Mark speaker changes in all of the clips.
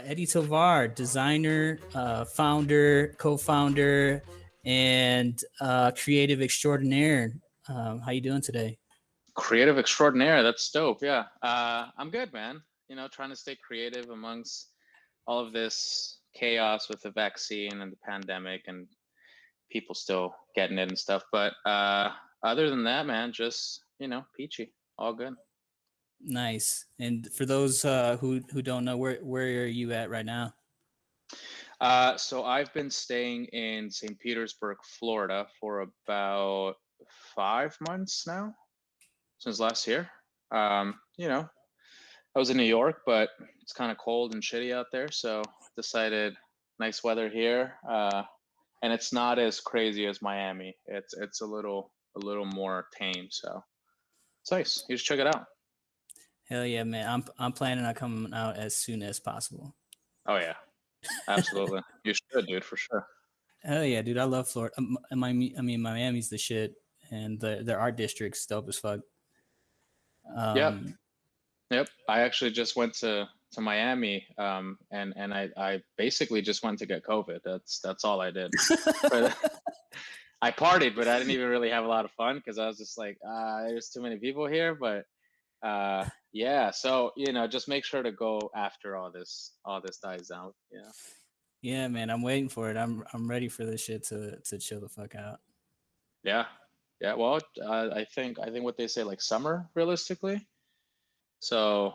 Speaker 1: Eddie Tovar, designer, founder, co-founder, and creative extraordinaire. How you doing today?
Speaker 2: Creative extraordinaire. That's dope. Yeah. I'm good, man. Trying to stay creative amongst all of this chaos with the vaccine and the pandemic and people still getting it and stuff. But other than that, man, just, peachy. All good.
Speaker 1: Nice. And for those who don't know, where are you at right now?
Speaker 2: So I've been staying in St. Petersburg, Florida for about 5 months now, since last year. I was in New York, but it's kind of cold and shitty out there, so decided nice weather here, and it's not as crazy as Miami. It's a little more tame, so it's nice. You should check it out.
Speaker 1: Hell yeah, man! I'm planning on coming out as soon as possible.
Speaker 2: Oh yeah, absolutely. You should, dude, for sure.
Speaker 1: Hell yeah, dude! I love Florida. Miami's the shit, and their art district's dope as fuck.
Speaker 2: Yep,
Speaker 1: Um,
Speaker 2: yep. I actually just went to Miami, and I basically just went to get COVID. That's all I did. But I partied, but I didn't even really have a lot of fun because I was just like, there's too many people here. But yeah, so just make sure to go after all this dies out. Yeah.
Speaker 1: yeah, man, I'm waiting for it. I'm ready for this shit to chill the fuck out.
Speaker 2: Yeah. Yeah. Well, I think what they say, like summer realistically. So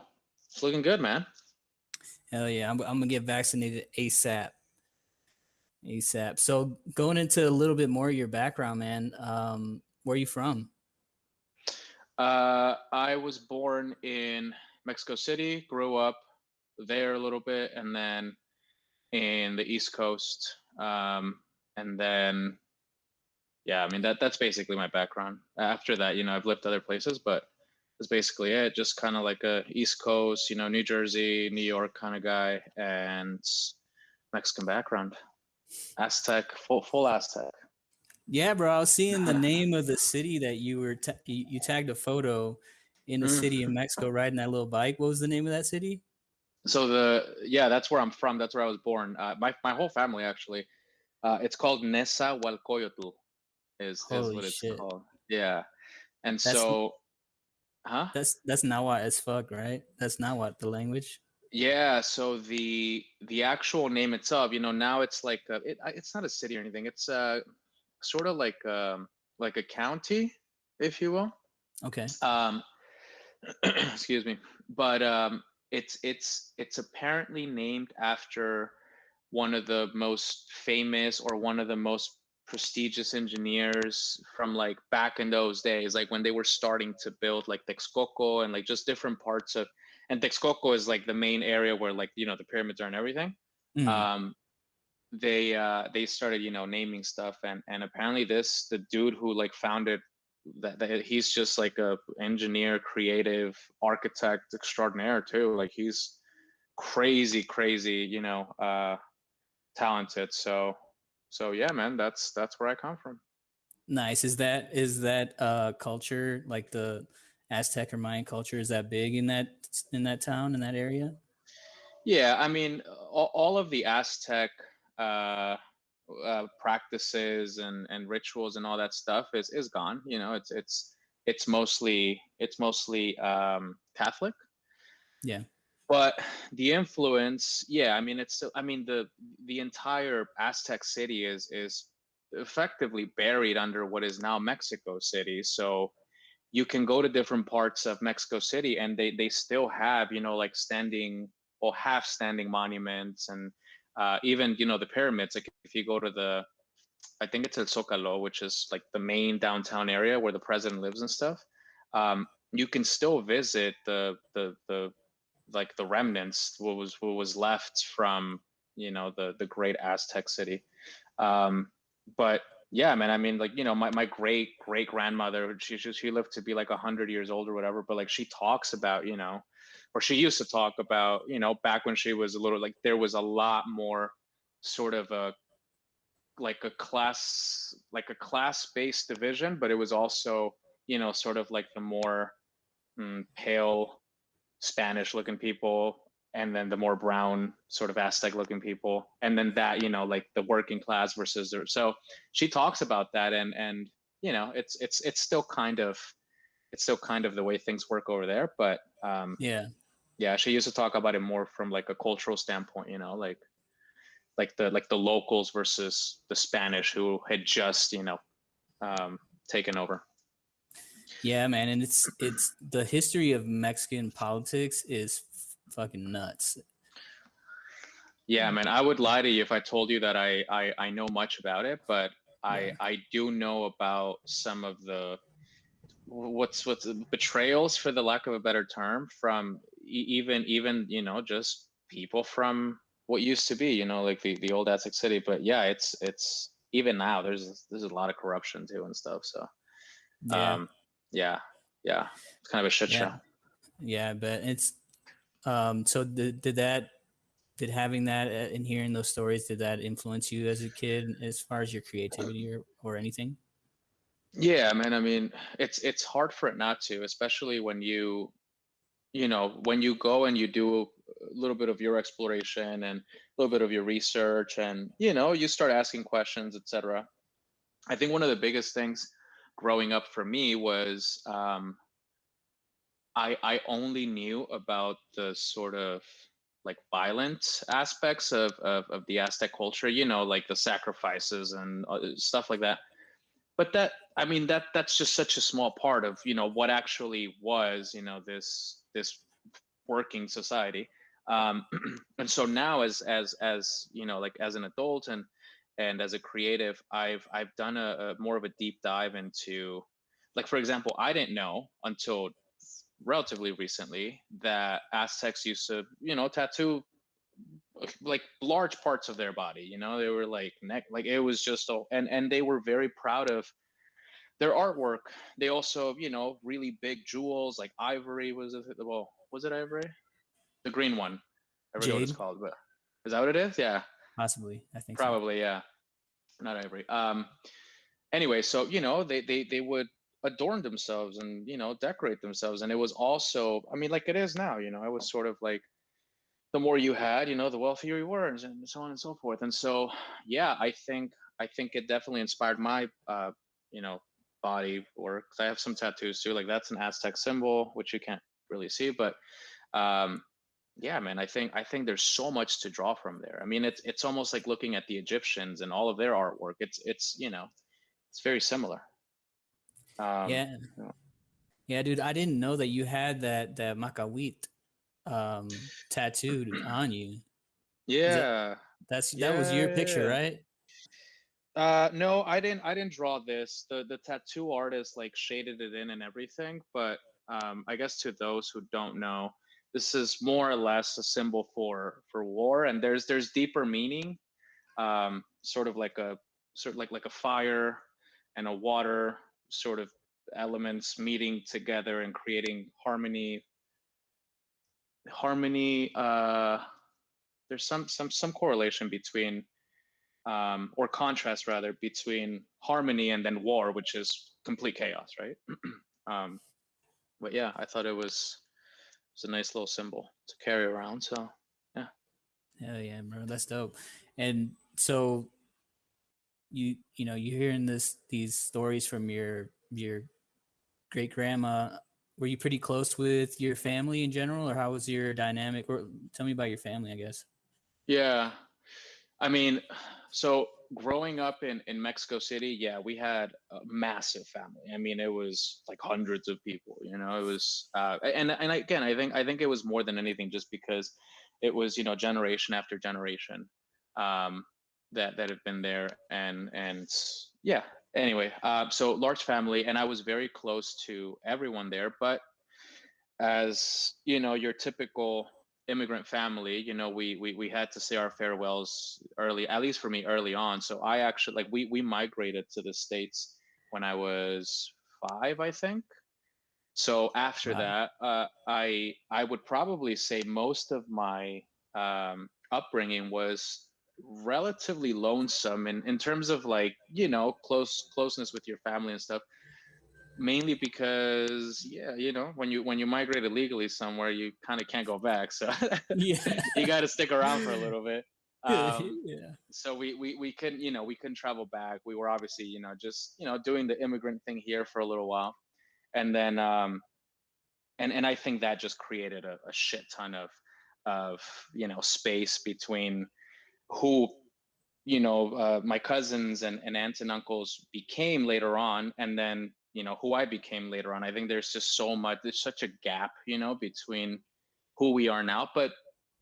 Speaker 2: it's looking good, man.
Speaker 1: Hell yeah, I'm gonna get vaccinated ASAP. ASAP. So going into a little bit more of your background, man. Where are you from?
Speaker 2: I was born in Mexico City, grew up there a little bit, and then in the East Coast. And then yeah, I mean that's basically my background. After that, I've lived other places, but that's basically it. Just kind of like a East Coast, New Jersey, New York kind of guy, and Mexican background. Aztec, full Aztec.
Speaker 1: Yeah, bro. I was seeing the name of the city that you tagged a photo in a
Speaker 2: Mm.
Speaker 1: city in Mexico riding that little bike. What was the name of that city?
Speaker 2: So yeah, that's where I'm from. That's where I was born. My whole family actually. It's called Nezahualcóyotl. Is
Speaker 1: Holy
Speaker 2: what it's
Speaker 1: shit.
Speaker 2: called. Yeah, and
Speaker 1: That's
Speaker 2: so, huh?
Speaker 1: that's not what as fuck, right? That's not what the language.
Speaker 2: Yeah, so the actual name itself, now it's like it's not a city or anything. It's sort of like a county, if you will.
Speaker 1: Okay.
Speaker 2: Um, excuse me, but it's apparently named after one of the most famous or one of the most prestigious engineers from like back in those days, like when they were starting to build like Texcoco and like just different parts of, and Texcoco is like the main area where like the pyramids are and everything.
Speaker 1: Mm.
Speaker 2: Um, they started naming stuff, and apparently the dude who like founded that he's just like a engineer, creative architect extraordinaire too. Like he's crazy, talented. So yeah, man, that's where I come from.
Speaker 1: Nice. Is that culture like the Aztec or Mayan culture? Is that big in that town in that area?
Speaker 2: Yeah, I mean, all of the Aztec uh, practices and rituals and all that stuff is gone. It's mostly Catholic,
Speaker 1: Yeah.
Speaker 2: but the influence, yeah, I mean, it's still, I mean, the entire Aztec city is effectively buried under what is now Mexico City. So you can go to different parts of Mexico City and they still have, like standing or half standing monuments, and even, the pyramids. Like if you go to I think it's El Zocalo, which is like the main downtown area where the president lives and stuff. You can still visit the like the remnants, what was left from, the great Aztec city. But yeah, man, I mean, like, my great grandmother, she lived to be like 100 years old or whatever, but like she talks about, or she used to talk about, back when she was a little, like there was a lot more sort of like a class based division, but it was also, sort of like the more pale Spanish looking people and then the more brown sort of Aztec looking people, and then that, like the working class versus so she talks about that, and it's still kind of the way things work over there, but
Speaker 1: Yeah.
Speaker 2: yeah, she used to talk about it more from like a cultural standpoint, like the locals versus the Spanish who had just taken over.
Speaker 1: Yeah, man, and it's the history of Mexican politics is fucking nuts.
Speaker 2: Yeah, man, I would lie to you if I told you that I know much about it, but
Speaker 1: Yeah.
Speaker 2: I do know about some of the what's betrayals, for the lack of a better term, from even just people from what used to be, like the old Aztec city. But yeah, it's even now there's a lot of corruption too and stuff. So
Speaker 1: Yeah.
Speaker 2: um yeah, yeah, it's kind of a shit
Speaker 1: Yeah.
Speaker 2: show.
Speaker 1: Yeah, but it's so did having that and hearing those stories, did that influence you as a kid as far as your creativity or anything?
Speaker 2: Yeah, man, I mean, it's hard for it not to, especially when when you go and you do a little bit of your exploration and a little bit of your research, and you start asking questions, etc. I think one of the biggest things growing up for me was I only knew about the sort of like violent aspects of the Aztec culture, like the sacrifices and stuff like that. But that, I mean, that's just such a small part of what actually was this working society. um and so now, as like as an adult and as a creative, I've done a more of a deep dive into, like, for example, I didn't know until relatively recently that Aztecs used to tattoo like large parts of their body. They were like neck, like it was just and they were very proud of their artwork. They also, really big jewels like ivory. Was it ivory? The green one. I forget what it's
Speaker 1: Jade,
Speaker 2: called, but is that what it is? Yeah,
Speaker 1: possibly. I think so.
Speaker 2: probably. Yeah, not ivory. Anyway, so they would adorn themselves and decorate themselves, and it was also, I mean, like it is now. It was sort of like the more you had, the wealthier you were, and so on and so forth. And so, yeah, I think it definitely inspired my you know body work. I have some tattoos too. Like that's an Aztec symbol, which you can't really see, but um, yeah, man, I think there's so much to draw from there. I mean, it's almost like looking at the Egyptians and all of their artwork. It's very similar. Um,
Speaker 1: Yeah. Yeah, dude, I didn't know that you had that Macawit tattooed on you. Is that
Speaker 2: yeah,
Speaker 1: that was your
Speaker 2: yeah,
Speaker 1: picture,
Speaker 2: yeah.
Speaker 1: right?
Speaker 2: No, I didn't draw this. The tattoo artist like shaded it in and everything, but I guess to those who don't know, this is more or less a symbol for war, and there's deeper meaning. Sort of like a fire and a water sort of elements meeting together and creating harmony. There's some correlation between or contrast rather between harmony and then war, which is complete chaos, right? um, but yeah, I thought it's a nice little symbol to carry around. So yeah.
Speaker 1: Hell yeah, bro. That's dope. And so you're hearing these stories from your great grandma. Were you pretty close with your family in general, or how was your dynamic? Or tell me about your family, I guess.
Speaker 2: Yeah, I mean, so growing up in Mexico City, yeah, we had a massive family. I mean, it was like hundreds of people. It was, and again, I think it was more than anything just because it was generation after generation um, that have been there, and yeah. Anyway, so large family, and I was very close to everyone there, but as your typical immigrant family, we had to say our farewells early, at least for me, early on. So I actually, like, we migrated to the States when I was 5, I think. So after
Speaker 1: Wow.
Speaker 2: that, I would probably say most of my upbringing was relatively lonesome in terms of, like, closeness with your family and stuff. mainly because when you migrate illegally somewhere, you kind of can't go back, so
Speaker 1: Yeah.
Speaker 2: you got to stick around for a little bit.
Speaker 1: Yeah.
Speaker 2: So we couldn't we couldn't travel back. We were obviously just doing the immigrant thing here for a little while, and then and I think that just created a shit ton of space between who my cousins and aunts and uncles became later on, and then who I became later on. I think there's such a gap between who we are now. But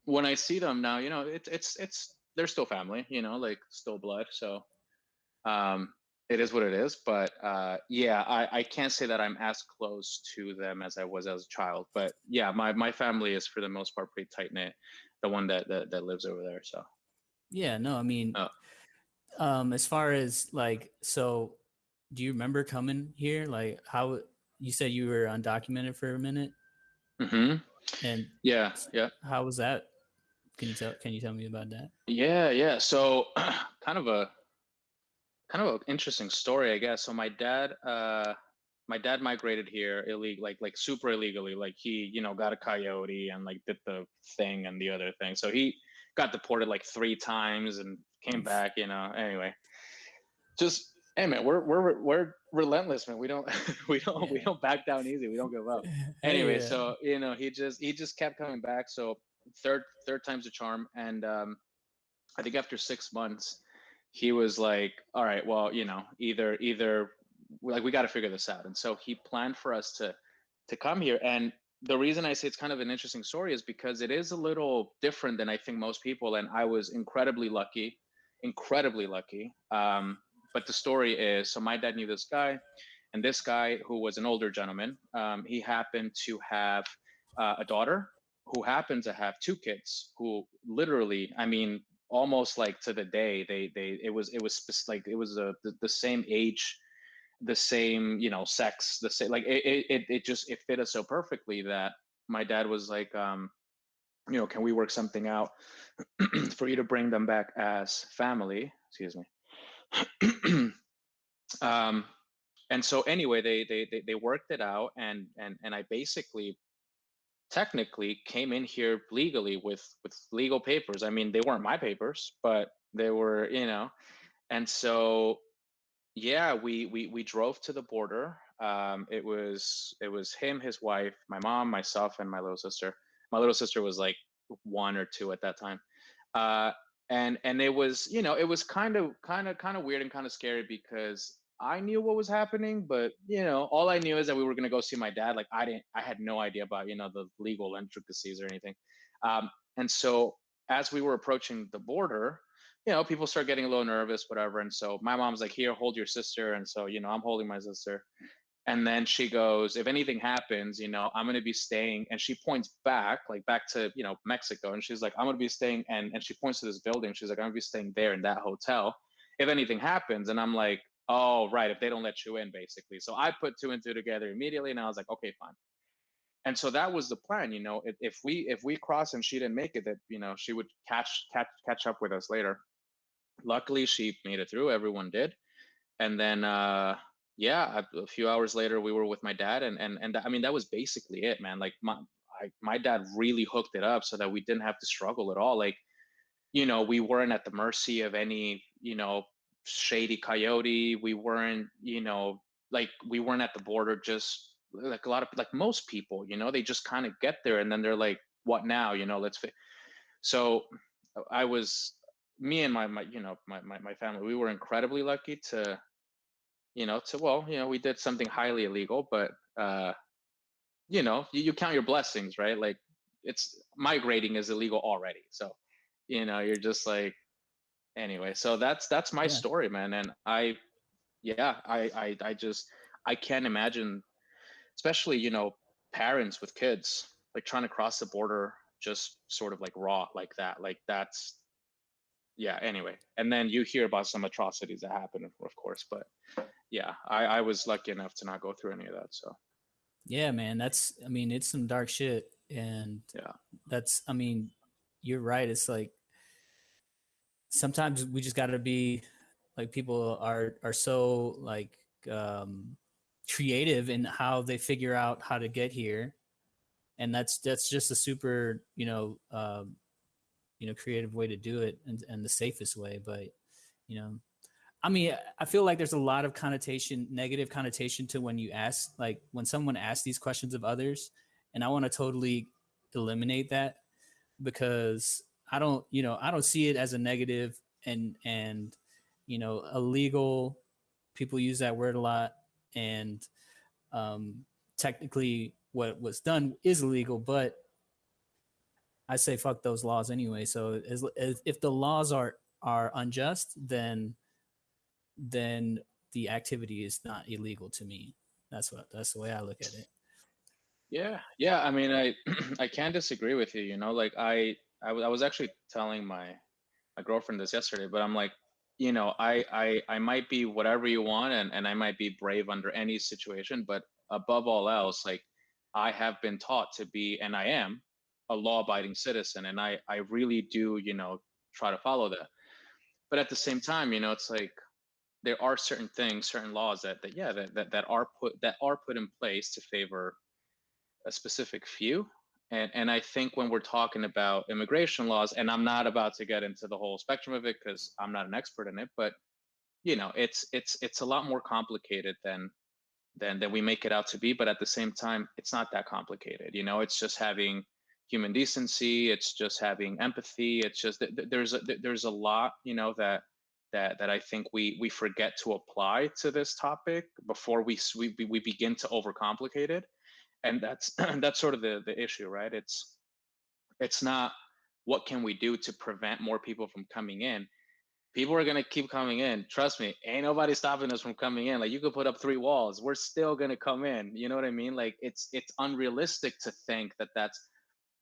Speaker 2: when I see them now, it's they're still family, like still blood. So um it is what it is. But yeah, I can't say that I'm as close to them as I was as a child. But yeah, my family is for the most part pretty tight knit, the one that lives over there. So
Speaker 1: Yeah, no, I mean,
Speaker 2: uh,
Speaker 1: as far as like, so do you remember coming here? Like, how you said you were undocumented for a minute,
Speaker 2: mm-hmm.
Speaker 1: and
Speaker 2: Yeah, yeah.
Speaker 1: how was that? Can you tell me about that?
Speaker 2: Yeah. So kind of a an interesting story, I guess. So my dad migrated here illegal, like super illegally. Like he, got a coyote and like did the thing and the other thing. So he got deported like 3 times and came
Speaker 1: Oof.
Speaker 2: back. Anyway, just hey man, we're relentless, man. We don't we
Speaker 1: Yeah.
Speaker 2: don't back down easy. We don't give up.
Speaker 1: Hey,
Speaker 2: Anyway, so he just kept coming back. So third time's a charm, and I think after 6 months, he was like, "All right, well, either like we got to figure this out." And so he planned for us to come here. And the reason I say it's kind of an interesting story is because it is a little different than I think most people. And I was incredibly lucky. But the story is, so my dad knew this guy, and this guy who was an older gentleman, he happened to have a daughter who happened to have 2 kids who literally, I mean, almost like to the day they like it was the same age, the same sex, the same, like it just it fit us so perfectly that my dad was like, can we work something out for you to bring them back as family, excuse me. um and so anyway, they worked it out, and I basically technically came in here legally with legal papers. I mean, they weren't my papers, but they were, and so yeah, we drove to the border. It was him, his wife, my mom, myself, and my little sister. My little sister was like 1 or 2 at that time. uh and it was, it was kind of weird and kind of scary because I knew what was happening, but all I knew is that we were going to go see my dad. Like I had no idea about the legal intricacies or anything. And so as we were approaching the border, people start getting a little nervous, whatever. And so my mom's like, here, hold your sister. And so, I'm holding my sister. And then she goes, if anything happens, I'm going to be staying. And she points back, like back to, Mexico. And she's like, I'm going to be staying. And she points to this building. She's like, I'm going to be staying there in that hotel if anything happens. And I'm like, oh, right. If they don't let you in, basically. So I put 2 and 2 together immediately. And I was like, okay, fine. And so that was the plan. If we cross and she didn't make it, that, she would catch up with us later. Luckily, she made it through. Everyone did. And then yeah, a few hours later we were with my dad, and I mean, that was basically it, man. Like my dad really hooked it up so that we didn't have to struggle at all. Like, we weren't at the mercy of any shady coyote. We weren't, like, we weren't at the border just like a lot of, like most people, they just kind of get there and then they're like, what now, so I was, me and my family, we were incredibly lucky to, well, we did something highly illegal, but you count your blessings, right? Like, it's, migrating is illegal already. So, you're just like, anyway, so that's my
Speaker 1: Yeah.
Speaker 2: story, man. And yeah, I just, I can't imagine, especially, parents with kids, like trying to cross the border just sort of like raw like that. Like that's, yeah, anyway. And then you hear about some atrocities that happen, of course, but yeah, I was lucky enough to not go through any of that. So
Speaker 1: Yeah, man. I mean, it's some dark shit. And
Speaker 2: yeah.
Speaker 1: I mean, you're right. It's like sometimes we just got to be like, people are so like, um, creative in how they figure out how to get here, and that's just a super creative way to do it, and the safest way. But you know, I mean, I feel like there's a lot of negative connotation to when you ask, like when someone asks these questions of others, and I want to totally eliminate that, because I don't see it as a negative, and illegal. People use that word a lot, and technically, what was done is illegal, but I say fuck those laws anyway. So as if the laws are unjust, then the activity is not illegal to me. That's the way I look at it.
Speaker 2: Yeah. I mean, I I can't disagree with you. You know, like I was actually telling my girlfriend this yesterday, but I'm like, I might be whatever you want, and I might be brave under any situation, but above all else, like I have been taught to be, and I am a law-abiding citizen, and I really do, try to follow that. But at the same time, it's like there are certain things, certain laws that yeah, that are put in place to favor a specific few. And I think when we're talking about immigration laws, and I'm not about to get into the whole spectrum of it because I'm not an expert in it, but it's a lot more complicated than we make it out to be. But at the same time, it's not that complicated. It's just having human decency. It's just having empathy. It's just there's a lot that I think we forget to apply to this topic before we begin to overcomplicate it. And that's that's sort of the issue, right? It's not what can we do to prevent more people from coming in. People are gonna keep coming in. Trust me, ain't nobody stopping us from coming in. Like you could put up 3 walls, we're still gonna come in. You know what I mean? Like it's unrealistic to think that that's,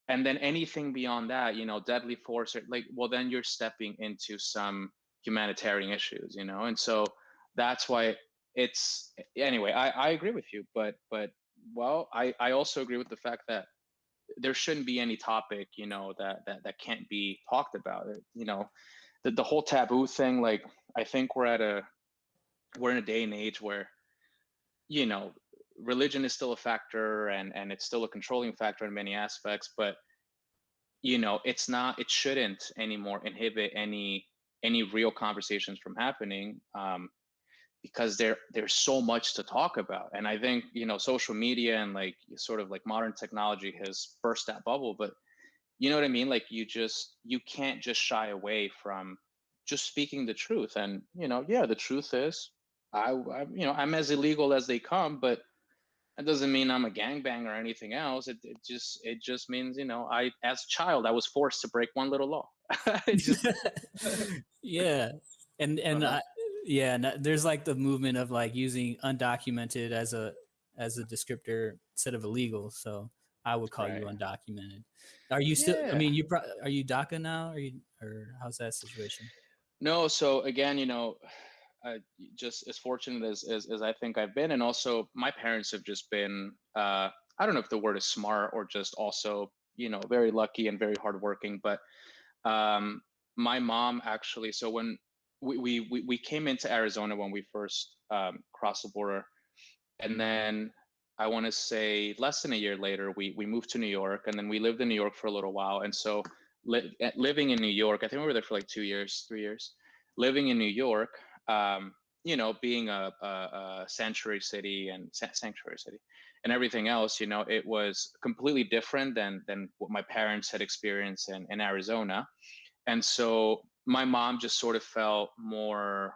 Speaker 2: and then anything beyond that, deadly force, or like, well, then you're stepping into some humanitarian issues, and so that's why it's anyway. I agree with you, but well, I also agree with the fact that there shouldn't be any topic, that can't be talked about. The whole taboo thing, like I think we're in a day and age where you know religion is still a factor, and it's still a controlling factor in many aspects, but it shouldn't anymore inhibit any real conversations from happening, because there's so much to talk about. And I think social media and like sort of like modern technology has burst that bubble. But you know what I mean, like you can't just shy away from just speaking the truth. And yeah, the truth is I'm as illegal as they come, but that doesn't mean I'm a gangbanger or anything else. It just means I, as a child, I was forced to break one little law. It just
Speaker 1: Yeah, and
Speaker 2: uh-huh.
Speaker 1: yeah, and there's like the movement of like using undocumented as a descriptor instead of illegal. So I would call you
Speaker 2: Right.
Speaker 1: undocumented. Are you still? I
Speaker 2: Yeah.
Speaker 1: mean, are you DACA now? Or how's that situation?
Speaker 2: No, so again, just as fortunate as I think I've been, and also my parents have just been, I don't know if the word is smart or just also, very lucky and very hardworking. But um, my mom actually, so when we came into Arizona when we first crossed the border, and then I want to say less than a year later, we moved to New York, and then we lived in New York for a little while. And so living in New York, I think we were there for like 2 years, 3 years. Living in New York, being a sanctuary city and sanctuary city and everything else, it was completely different than what my parents had experienced in Arizona. And so my mom just sort of felt more,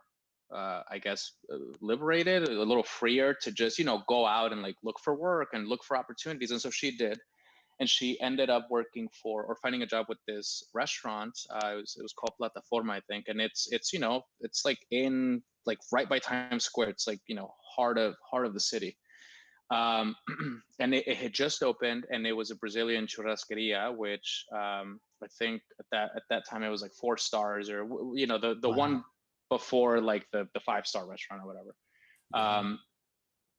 Speaker 2: I guess, liberated, a little freer to just, go out and like look for work and look for opportunities. And so she did. And she ended up working for or finding a job with this restaurant. It was called Plataforma, I think. And it's like in like right by Times Square. It's like, heart of the city. Um, and it had just opened, and it was a Brazilian churrascaria, which I think at that time it was like 4 stars, or the one
Speaker 1: Wow.
Speaker 2: before like the 5-star restaurant or whatever.
Speaker 1: Yeah.
Speaker 2: Um,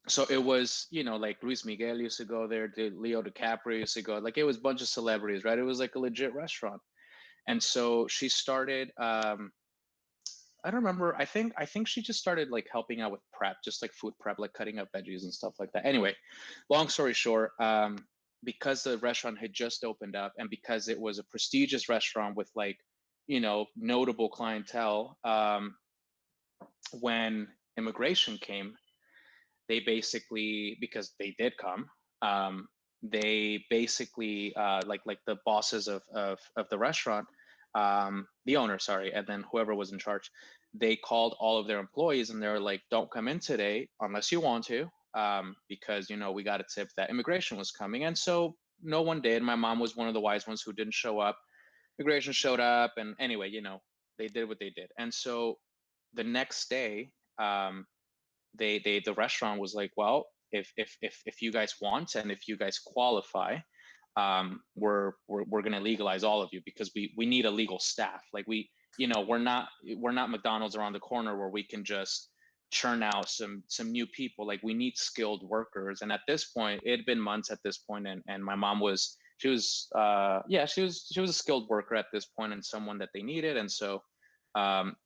Speaker 2: so it was like Luis Miguel used to go there, Leo DiCaprio used to go, like it was a bunch of celebrities, right? It was like a legit restaurant. And so she started I don't remember. I think she just started like helping out with prep, just like food prep, like cutting up veggies and stuff like that. Anyway, long story short, because the restaurant had just opened up and because it was a prestigious restaurant with like, notable clientele, when immigration came, they basically, because they did come, they basically like the bosses of the restaurant, the owner, sorry, and then whoever was in charge, they called all of their employees and they were like, don't come in today unless you want to, because we got a tip that immigration was coming. And so no one did. My mom was one of the wise ones who didn't show up. Immigration showed up, and anyway, they did what they did. And so the next day, the restaurant was like, well, if you guys want and if you guys qualify, we're going to legalize all of you, because we need a legal staff. Like we're not McDonald's around the corner where we can just churn out some new people. Like we need skilled workers. And at this point, it had been months at this point, and my mom was she was she was a skilled worker at this point and someone that they needed. And so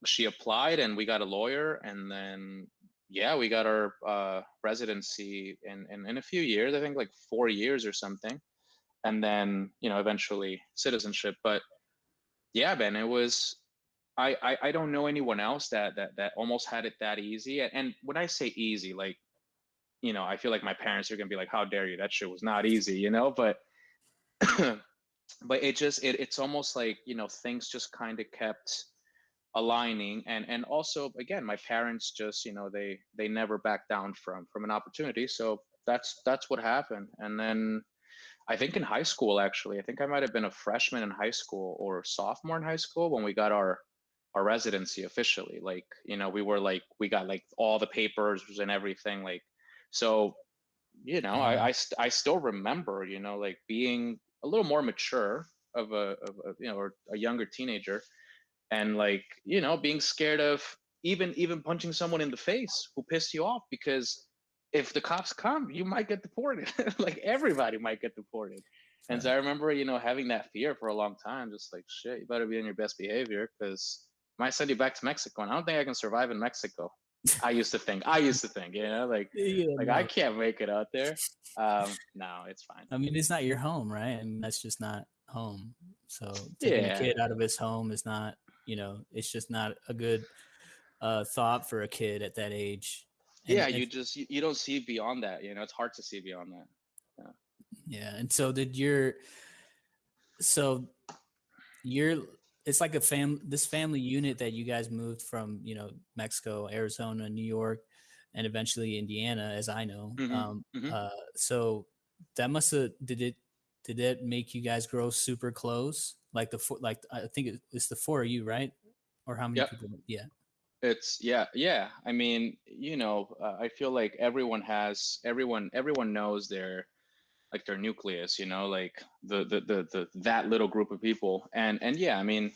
Speaker 2: she applied and we got a lawyer, and then yeah, we got our residency in a few years, I think like 4 years or something, and then eventually citizenship. But yeah, Ben, it was, I don't know anyone else that almost had it that easy. And when I say easy, like, I feel like my parents are gonna be like, how dare you, that shit was not easy, but but it's almost like things just kind of kept aligning. And also, again, my parents just they never backed down from an opportunity. So that's what happened. And then I think in high school, actually, I think I might have been a freshman in high school or sophomore in high school when we got our residency officially. Like we were like, we got like all the papers and everything, like. So
Speaker 1: Yeah.
Speaker 2: I still remember like being a little more mature or a younger teenager, and like being scared of even punching someone in the face who pissed you off, because if the cops come, you might get deported. Like everybody might get deported. And so I remember having that fear for a long time, just like, shit, you better be on your best behavior, because might send you back to Mexico, and I don't think I can survive in Mexico. I used to think
Speaker 1: Yeah,
Speaker 2: like I
Speaker 1: no.
Speaker 2: can't make it out there. No, it's fine.
Speaker 1: I mean, it's not your home, right? I mean, that's just not home. So taking a
Speaker 2: Yeah,
Speaker 1: kid out of his home is not, it's just not a good thought for a kid at that age. And
Speaker 2: yeah, you don't see beyond that. It's hard to see beyond that. Yeah.
Speaker 1: yeah, and so so you're it's like this family unit that you guys moved from, Mexico, Arizona, New York, and eventually Indiana, as I know.
Speaker 2: Hmm. Hmm.
Speaker 1: So that must have did it make you guys grow super close? Like like I think it's the four of you, right? Or how many
Speaker 2: Yep.
Speaker 1: people? Yeah.
Speaker 2: It's yeah. I mean, I feel like everyone knows their like their nucleus, like the that little group of people. And yeah, I mean,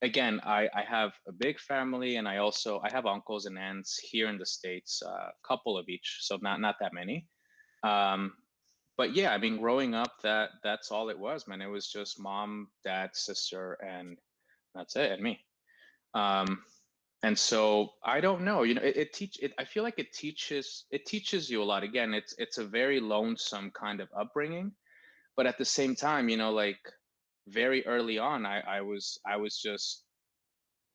Speaker 2: again, I have a big family, and I have uncles and aunts here in the States, a couple of each, so not that many. Um, but yeah, I mean, growing up, that's all it was, man. It was just mom, dad, sister, and that's it, and me. Um, and so I don't know, I feel like it teaches you a lot. Again, it's a very lonesome kind of upbringing, but at the same time, like very early on, I was just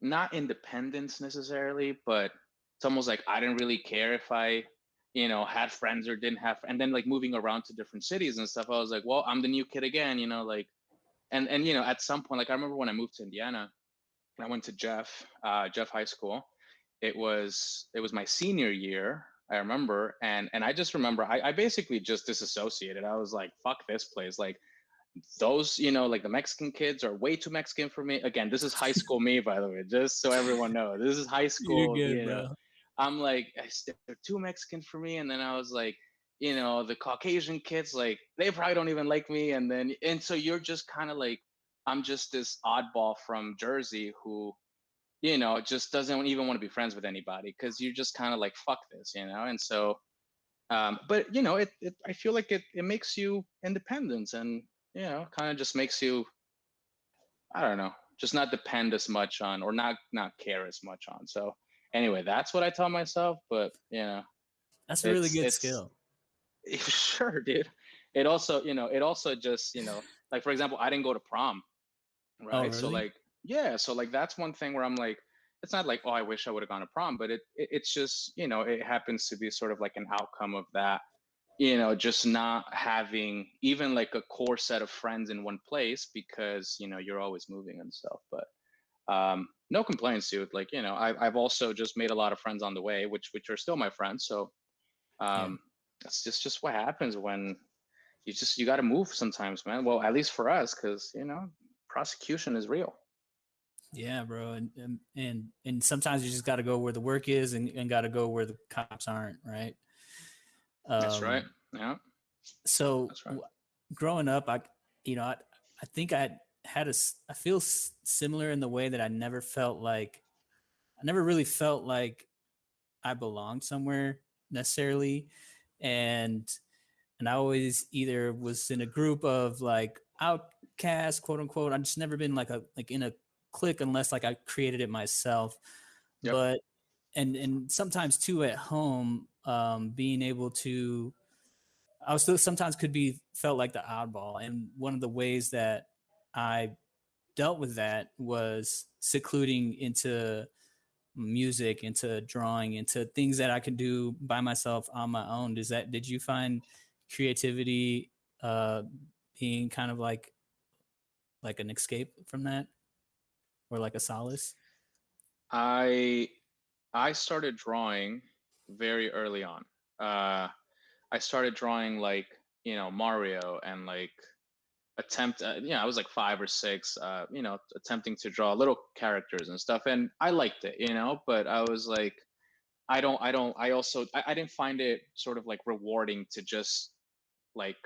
Speaker 2: not independence necessarily, but it's almost like I didn't really care if I had friends or didn't have. And then like moving around to different cities and stuff, I was like, well, I'm the new kid again, like. And at some point, like I remember when I moved to Indiana, I went to Jeff High School. It was my senior year, I remember. And I just remember I basically just disassociated. I was like, fuck this place. Like those, like the Mexican kids are way too Mexican for me. Again, this is high school me, by the way, just so everyone knows. This is high
Speaker 1: You're
Speaker 2: school,
Speaker 1: good, bro.
Speaker 2: I'm like, they're too Mexican for me. And then I was like, the Caucasian kids, like they probably don't even like me. And so you're just kind of like, I'm just this oddball from Jersey who, just doesn't even want to be friends with anybody, because you're just kind of like, fuck this. And so but I feel like it makes you independent, and kind of just makes you, I don't know, just not depend as much on, or not care as much on. So anyway, that's what I tell myself. But
Speaker 1: That's a really good
Speaker 2: it's
Speaker 1: skill.
Speaker 2: sure, dude. It also, it also just, like for example, I didn't go to prom,
Speaker 1: Oh,
Speaker 2: right? So
Speaker 1: really?
Speaker 2: like, yeah, so like that's one thing where I'm like, it's not like, oh, I wish I would have gone to prom, but it's just, it happens to be sort of like an outcome of that, just not having even like a core set of friends in one place, because you're always moving and stuff. But no complaints, dude. Like, I've also just made a lot of friends on the way, which are still my friends. So
Speaker 1: Yeah.
Speaker 2: that's just what happens when you got to move sometimes, man. Well, at least for us, because prosecution is real.
Speaker 1: Yeah, bro. And sometimes you just got to go where the work is, and got to go where the cops aren't, right?
Speaker 2: That's right.
Speaker 1: Um,
Speaker 2: Yeah,
Speaker 1: so
Speaker 2: that's right.
Speaker 1: growing up, I think I feel similar in the way that I never really felt like I belonged somewhere necessarily. And I always either was in a group of like outcasts, quote unquote. I've just never been like in a clique unless like I created it myself.
Speaker 2: Yep.
Speaker 1: But and sometimes too at home, being able to, I was still sometimes could be felt like the oddball. And one of the ways that I dealt with that was secluding into music, into drawing, into things that I could do by myself on my own. Did you find creativity uh being kind of like an escape from that, or like a solace?
Speaker 2: I I started drawing very early on. I started drawing like Mario, and like I was like 5 or 6, attempting to draw little characters and stuff, and I liked it, but I was like, I didn't find it sort of like rewarding to just like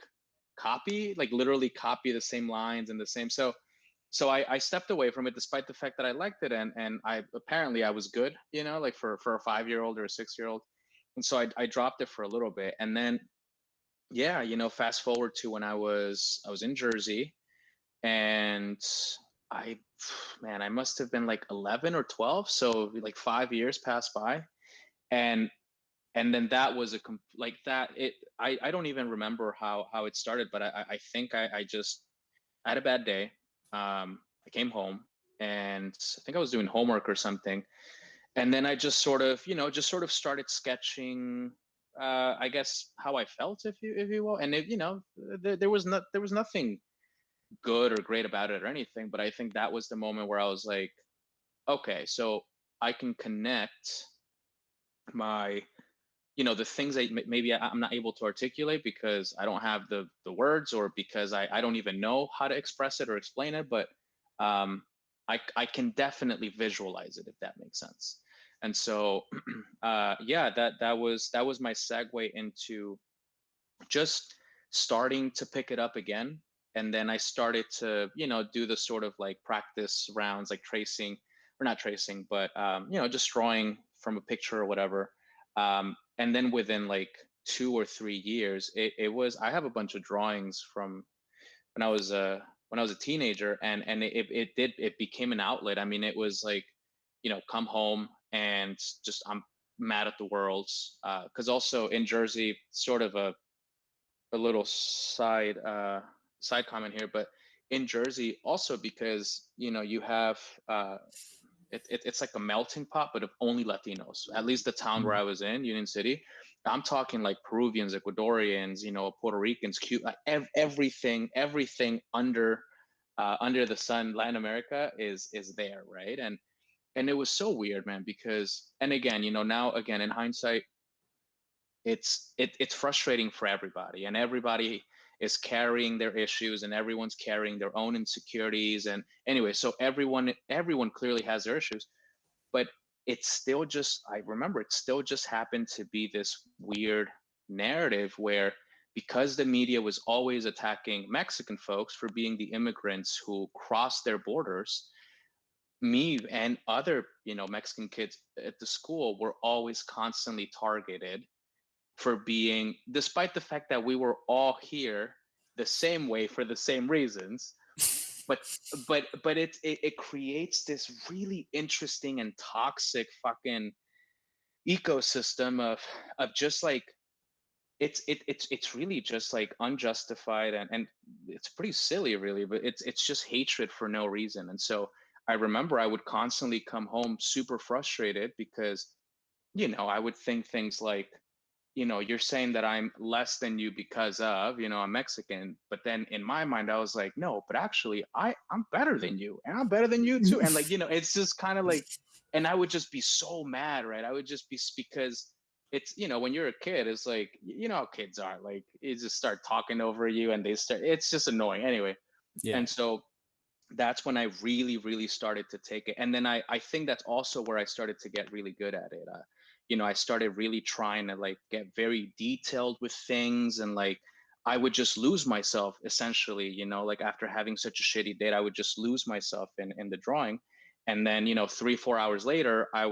Speaker 2: copy, like literally copy the same lines and the same. So I stepped away from it, despite the fact that I liked it, and I was good, like for a 5-year-old or a 6-year-old. And so I dropped it for a little bit, and then yeah, fast forward to when I was in Jersey, and I man, I must have been like 11 or 12, so like 5 years passed by, and then that was like that it I don't even remember how it started, but I think I just had a bad day. I came home, and I think I was doing homework or something, and then I just sort of started sketching. I guess how I felt, if you will, and there was nothing good or great about it or anything, but I think that was the moment where I was like, okay, so I can connect my the things that maybe I'm not able to articulate because I don't have the words, or because I don't even know how to express it or explain it, but I can definitely visualize it, if that makes sense. And so yeah, that was my segue into just starting to pick it up again. And then I started to do the sort of like practice rounds, like tracing, or not tracing, but just drawing from a picture or whatever. And then within like 2 or 3 years, I have a bunch of drawings from when I was a teenager, and it became an outlet. I mean, it was like, come home and just I'm mad at the world, because also in Jersey, sort of a little side comment here, but in Jersey also, because you have it's like a melting pot, but of only Latinos. At least the town where
Speaker 1: Mm.
Speaker 2: I was in, Union City, I'm talking like Peruvians, Ecuadorians, Puerto Ricans, like everything under the sun. Latin America is there, right? And it was so weird, man, because, and again, now again in hindsight, it's frustrating for everybody, and everybody is carrying their issues, and everyone's carrying their own insecurities. And anyway, so everyone clearly has their issues, but it's still just, I remember, it still just happened to be this weird narrative where, because the media was always attacking Mexican folks for being the immigrants who crossed their borders, me and other Mexican kids at the school were always constantly targeted for being, despite the fact that we were all here the same way for the same reasons, but it creates this really interesting and toxic fucking ecosystem of just like it's really just like unjustified, and it's pretty silly really, but it's just hatred for no reason. And so I remember I would constantly come home super frustrated because, I would think things like, you're saying that I'm less than you because of, I'm Mexican. But then in my mind, I was like, no, but actually I'm better than you, and I'm better than you too. And like, it's just kind of like, and I would just be so mad, right? I would just be, because it's, when you're a kid, it's like, how kids are, like, you just start talking over you and it's just annoying anyway.
Speaker 1: Yeah.
Speaker 2: And so that's when I really, really started to take it. And then I think that's also where I started to get really good at it. I started really trying to like get very detailed with things, and like I would just lose myself essentially, like after having such a shitty date, I would just lose myself in the drawing. And then, 3, 4 hours later, I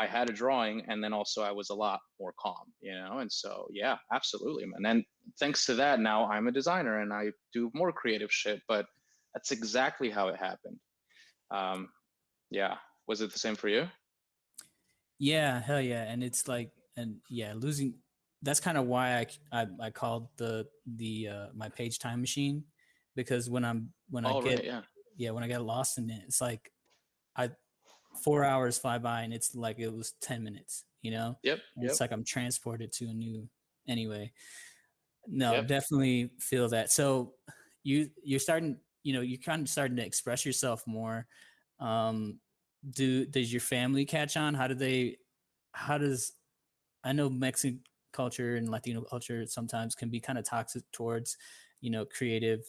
Speaker 2: had a drawing, and then also I was a lot more calm, and so, yeah, absolutely, man. And thanks to that, now I'm a designer and I do more creative shit, but that's exactly how it happened. Um, yeah. Was it the same for you?
Speaker 1: Yeah, hell yeah. And it's like, and yeah, losing. That's kind of why I called the my page time machine, because when I
Speaker 2: Oh,
Speaker 1: get
Speaker 2: right. Yeah.
Speaker 1: yeah, when I get lost in it, it's like I 4 hours fly by and it's like it was 10 minutes, and
Speaker 2: Yep. Yep.
Speaker 1: it's like I'm transported to a new. Anyway, no,
Speaker 2: Yep.
Speaker 1: definitely feel that. So you're starting, you're kind of starting to express yourself more. Um, does your family catch on? How does I know Mexican culture and Latino culture sometimes can be kind of toxic towards, creative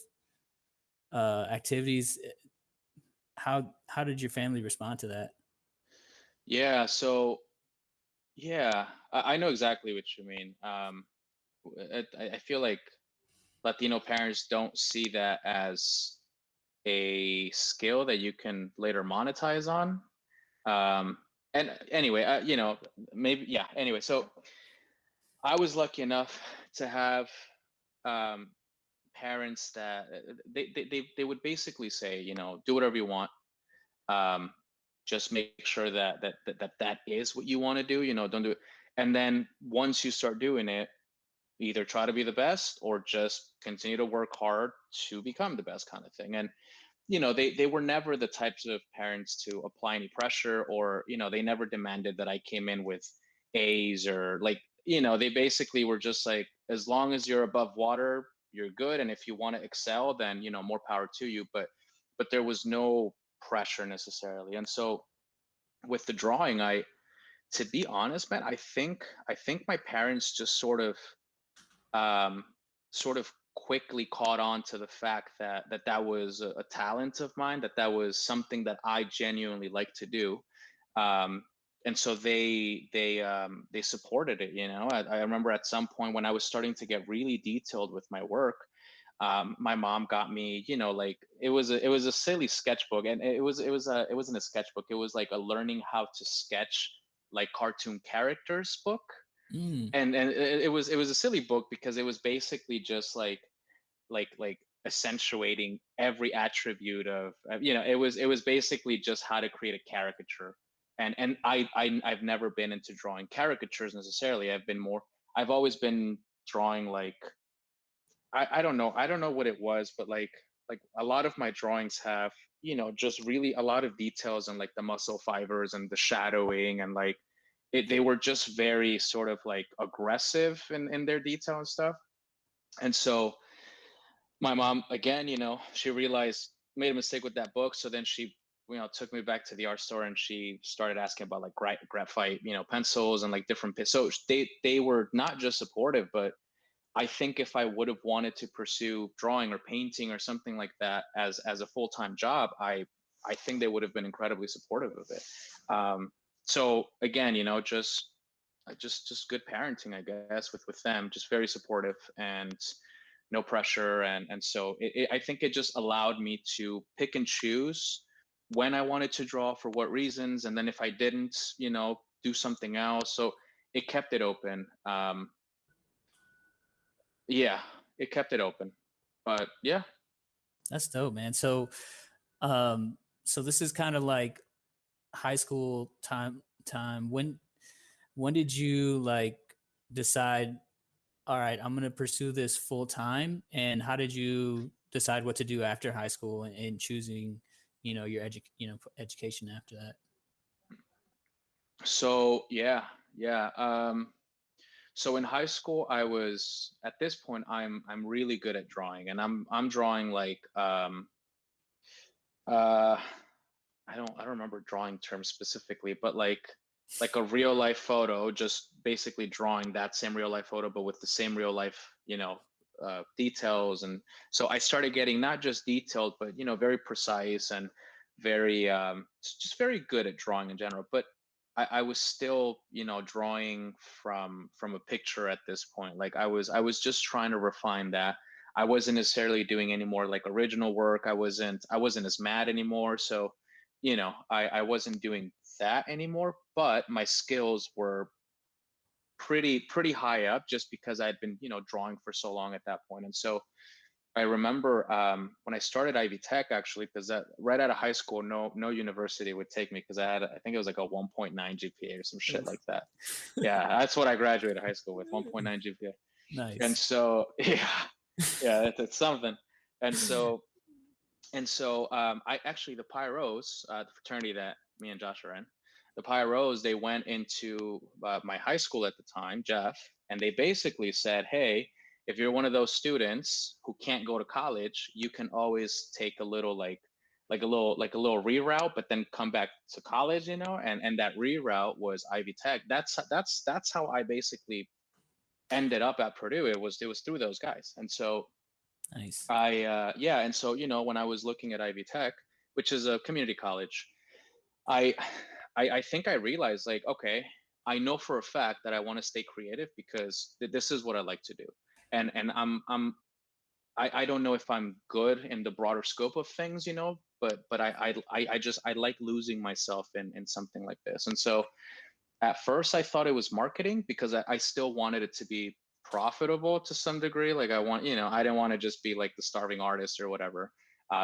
Speaker 1: activities. How did your family respond to that?
Speaker 2: Yeah. So, yeah, I know exactly what you mean. I feel like Latino parents don't see that as a skill that you can later monetize on. Um, and anyway, maybe, yeah. Anyway, so I was lucky enough to have um, parents that they would basically say, do whatever you want. Um, just make sure that is what you want to do. Don't do it. And then once you start doing it, either try to be the best or just continue to work hard to become the best, kind of thing. And they were never the types of parents to apply any pressure, or they never demanded that I came in with A's, or like, they basically were just like, as long as you're above water, you're good, and if you want to excel, then more power to you. But there was no pressure necessarily. And so with the drawing, to be honest, man, I think my parents just um, sort of quickly caught on to the fact that was a talent of mine, that was something that I genuinely like to do. Um, and so they supported it. I remember at some point when I was starting to get really detailed with my work, my mom got me, like it was a silly sketchbook, and it wasn't a sketchbook. It was like a learning how to sketch like cartoon characters book.
Speaker 1: Mm.
Speaker 2: And it was a silly book because it was basically just like accentuating every attribute of it was basically just how to create a caricature. And I've never been into drawing caricatures necessarily. I've always been drawing like, I don't know what it was, but like a lot of my drawings have, just really a lot of details and like the muscle fibers and the shadowing, and like they were just very sort of like aggressive in their detail and stuff. And so my mom, again, she realized, made a mistake with that book. So then she, took me back to the art store, and she started asking about like graphite, pencils and like different. So they were not just supportive, but I think if I would have wanted to pursue drawing or painting or something like that as a full-time job, I think they would have been incredibly supportive of it. So again, just good parenting, I guess, with them, just very supportive and no pressure. And so I think it just allowed me to pick and choose when I wanted to draw, for what reasons, and then if I didn't, do something else. So it kept it open. Yeah, it kept it open. But yeah.
Speaker 1: That's dope, man. Um, so this is kind of like high school time. When did you like decide, all right, I'm going to pursue this full time? And how did you decide what to do after high school and choosing, your education after that?
Speaker 2: So yeah. So in high school, I was at this point I'm really good at drawing, and I'm drawing like uh I don't remember drawing terms specifically, but like a real life photo, just basically drawing that same real life photo, but with the same real life, details. And so I started getting not just detailed, but very precise and very just very good at drawing in general. But I was still, drawing from a picture at this point. Like I was just trying to refine that. I wasn't necessarily doing any more like original work. I wasn't as mad anymore. So I wasn't doing that anymore, but my skills were pretty high up just because I'd been, drawing for so long at that point. And so I remember when I started Ivy Tech, actually, because that right out of high school, no university would take me because I think it was like a 1.9 GPA or some shit like that. Yeah, that's what I graduated high school with, 1.9 GPA. And
Speaker 1: Nice.
Speaker 2: so yeah, that's something. And so I actually, the Pyros, the fraternity that me and Josh are in, the Pyros, they went into my high school at the time, Jeff, and they basically said, hey, if you're one of those students who can't go to college, you can always take a little like a little reroute, but then come back to college, and that reroute was Ivy Tech. That's how I basically ended up at Purdue. It was through those guys. And so
Speaker 1: Nice.
Speaker 2: yeah, and so when I was looking at Ivy Tech, which is a community college, I I think I realized, like, okay, I know for a fact that I want to stay creative because this is what I like to do. And I don't know if I'm good in the broader scope of things, but I like losing myself in something like this. And so at first I thought it was marketing because I still wanted it to be profitable to some degree. Like I didn't want to just be like the starving artist or whatever,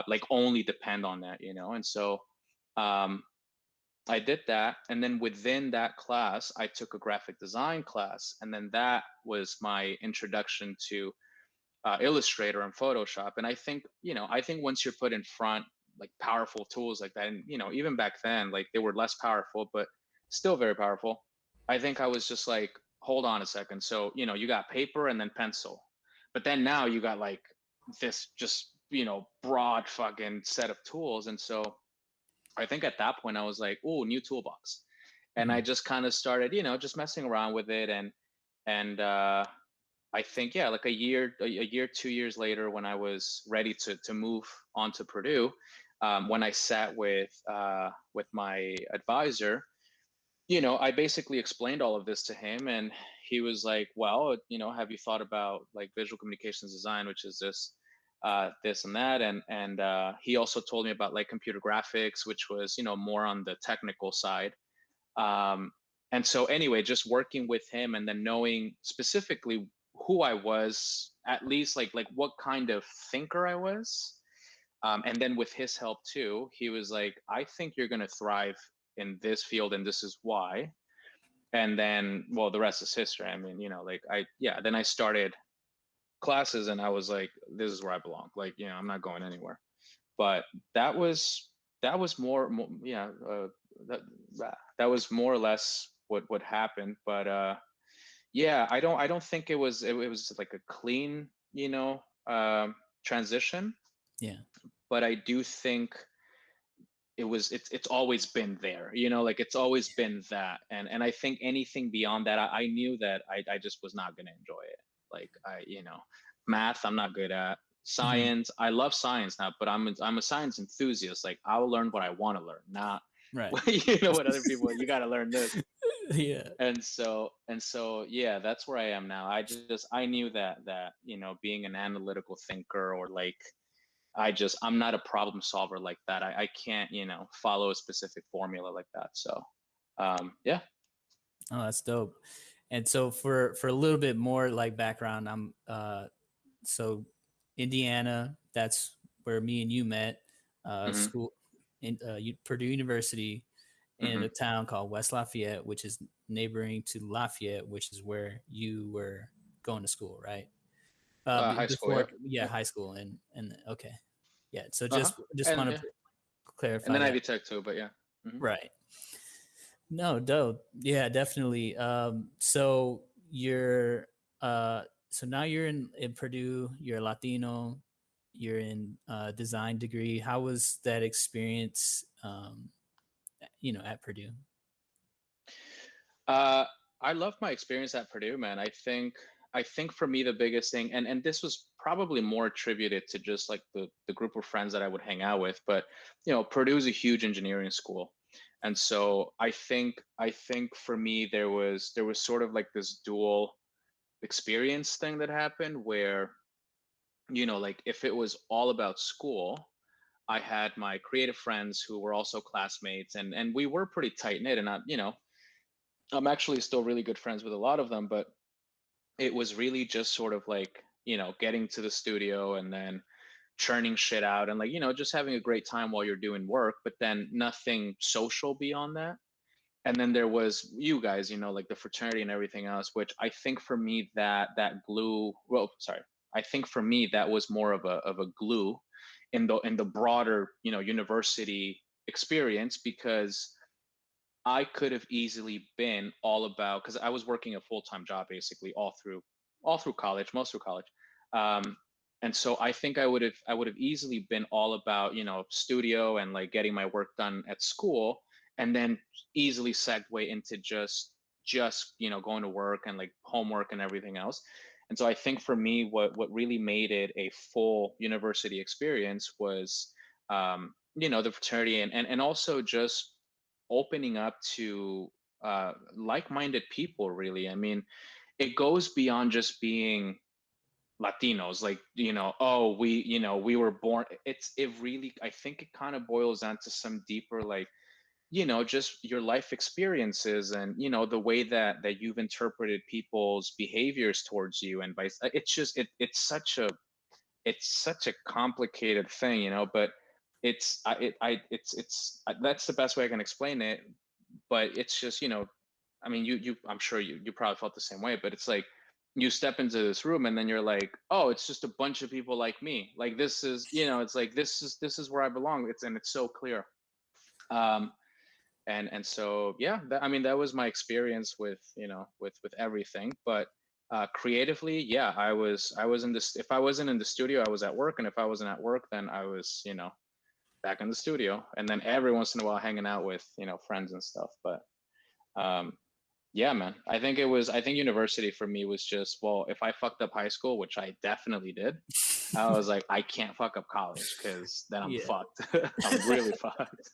Speaker 2: like only depend on that, and so um, I did that. And then within that class, I took a graphic design class. And then that was my introduction to Illustrator and Photoshop. And I think once you're put in front, like powerful tools like that, and even back then, like they were less powerful, but still very powerful. I think I was just like, hold on a second. So you got paper and then pencil, but then now you got like this just broad fucking set of tools. And so I think at that point I was like, oh, new toolbox, and I
Speaker 1: Mhm.
Speaker 2: just kind of started, just messing around with it, and I think, yeah, like a year, 2 years later, when I was ready to move on to Purdue, when I sat with my advisor, I basically explained all of this to him, and he was like, "Well, have you thought about like visual communications design, which is this and that?" And he also told me about like computer graphics, which was more on the technical side. Um, and so anyway, just working with him and then knowing specifically who I was, at least like what kind of thinker I was. And then with his help too, he was like, I think you're going to thrive in this field, and this is why. And then, well, the rest is history. I mean, then I started classes, and I was like, this is where I belong. Like, I'm not going anywhere. But that was more yeah, that that was more or less what happened. But yeah, I don't think it was like a clean, transition.
Speaker 1: Yeah.
Speaker 2: But I do think it's always been there, like it's always been that. And I think anything beyond that, I knew that I just was not going to enjoy it. Like math I'm not good at.
Speaker 1: Mhm.
Speaker 2: Science, I love science now, but I'm a science enthusiast. Like I'll learn what I want to learn, not
Speaker 1: Right.
Speaker 2: what other people, you got to learn this.
Speaker 1: Yeah.
Speaker 2: And so yeah, that's where I am now. I knew that being an analytical thinker, or like I'm not a problem solver like that. I can't, follow a specific formula like that. So yeah.
Speaker 1: Oh, that's dope. And so for a little bit more like background, I'm so Indiana, that's where me and you met,
Speaker 2: Mm-hmm.
Speaker 1: school in Purdue University, in
Speaker 2: Mm-hmm.
Speaker 1: a town called West Lafayette, which is neighboring to Lafayette, which is where you were going to school, right?
Speaker 2: High school,
Speaker 1: Before,
Speaker 2: yep.
Speaker 1: yeah,
Speaker 2: Yep.
Speaker 1: high school, and okay, yeah. So
Speaker 2: Uh-huh.
Speaker 1: just
Speaker 2: And
Speaker 1: want
Speaker 2: yeah.
Speaker 1: to
Speaker 2: And
Speaker 1: clarify
Speaker 2: then
Speaker 1: that,
Speaker 2: Ivy Tech too, but yeah. Mm-hmm.
Speaker 1: right? No, dope. Yeah, definitely. So you're so now you're in Purdue. You're Latino. You're in design degree. How was that experience? At Purdue.
Speaker 2: Uh, I love my experience at Purdue, man. I think for me the biggest thing, and this was probably more attributed to just like the group of friends that I would hang out with, but Purdue is a huge engineering school, and so I think for me there was sort of like this dual experience thing that happened where like if it was all about school, I had my creative friends who were also classmates, and we were pretty tight knit, and I'm actually still really good friends with a lot of them, but it was really just sort of like, getting to the studio and then churning shit out and like, just having a great time while you're doing work, but then nothing social beyond that. And then there was you guys, like the fraternity and everything else, which I think for me that glue, well, sorry, I think for me that was more of a glue in the broader, university experience, because I could have easily been all about, because I was working a full-time job basically all through college, most through college. Um, and so I think I would have easily been all about, studio and like getting my work done at school, and then easily segue into just going to work and like homework and everything else. And so I think for me what really made it a full university experience was the fraternity, and also just opening up to like-minded people, really. I mean, it goes beyond just being Latinos, like, oh, we were born. It really, I think it kind of boils down to some deeper, like, just your life experiences, and the way that you've interpreted people's behaviors towards you, and vice. It's just it's such a complicated thing, but that's the best way I can explain it. But it's just, I mean, I'm sure you probably felt the same way, but it's like you step into this room and then you're like, oh, it's just a bunch of people like me. Like, this is, it's like this is where I belong. It's so clear. Um, and so yeah, I mean, that was my experience with everything. But creatively, yeah, I was in this. If I wasn't in the studio, I was at work, and if I wasn't at work, then I was back in the studio, and then every once in a while hanging out with friends and stuff. But um, yeah, man, I think university for me was just, well, if I fucked up high school, which I definitely did, I was like, I can't fuck up college, because then I'm
Speaker 1: Yeah.
Speaker 2: fucked. I'm really fucked.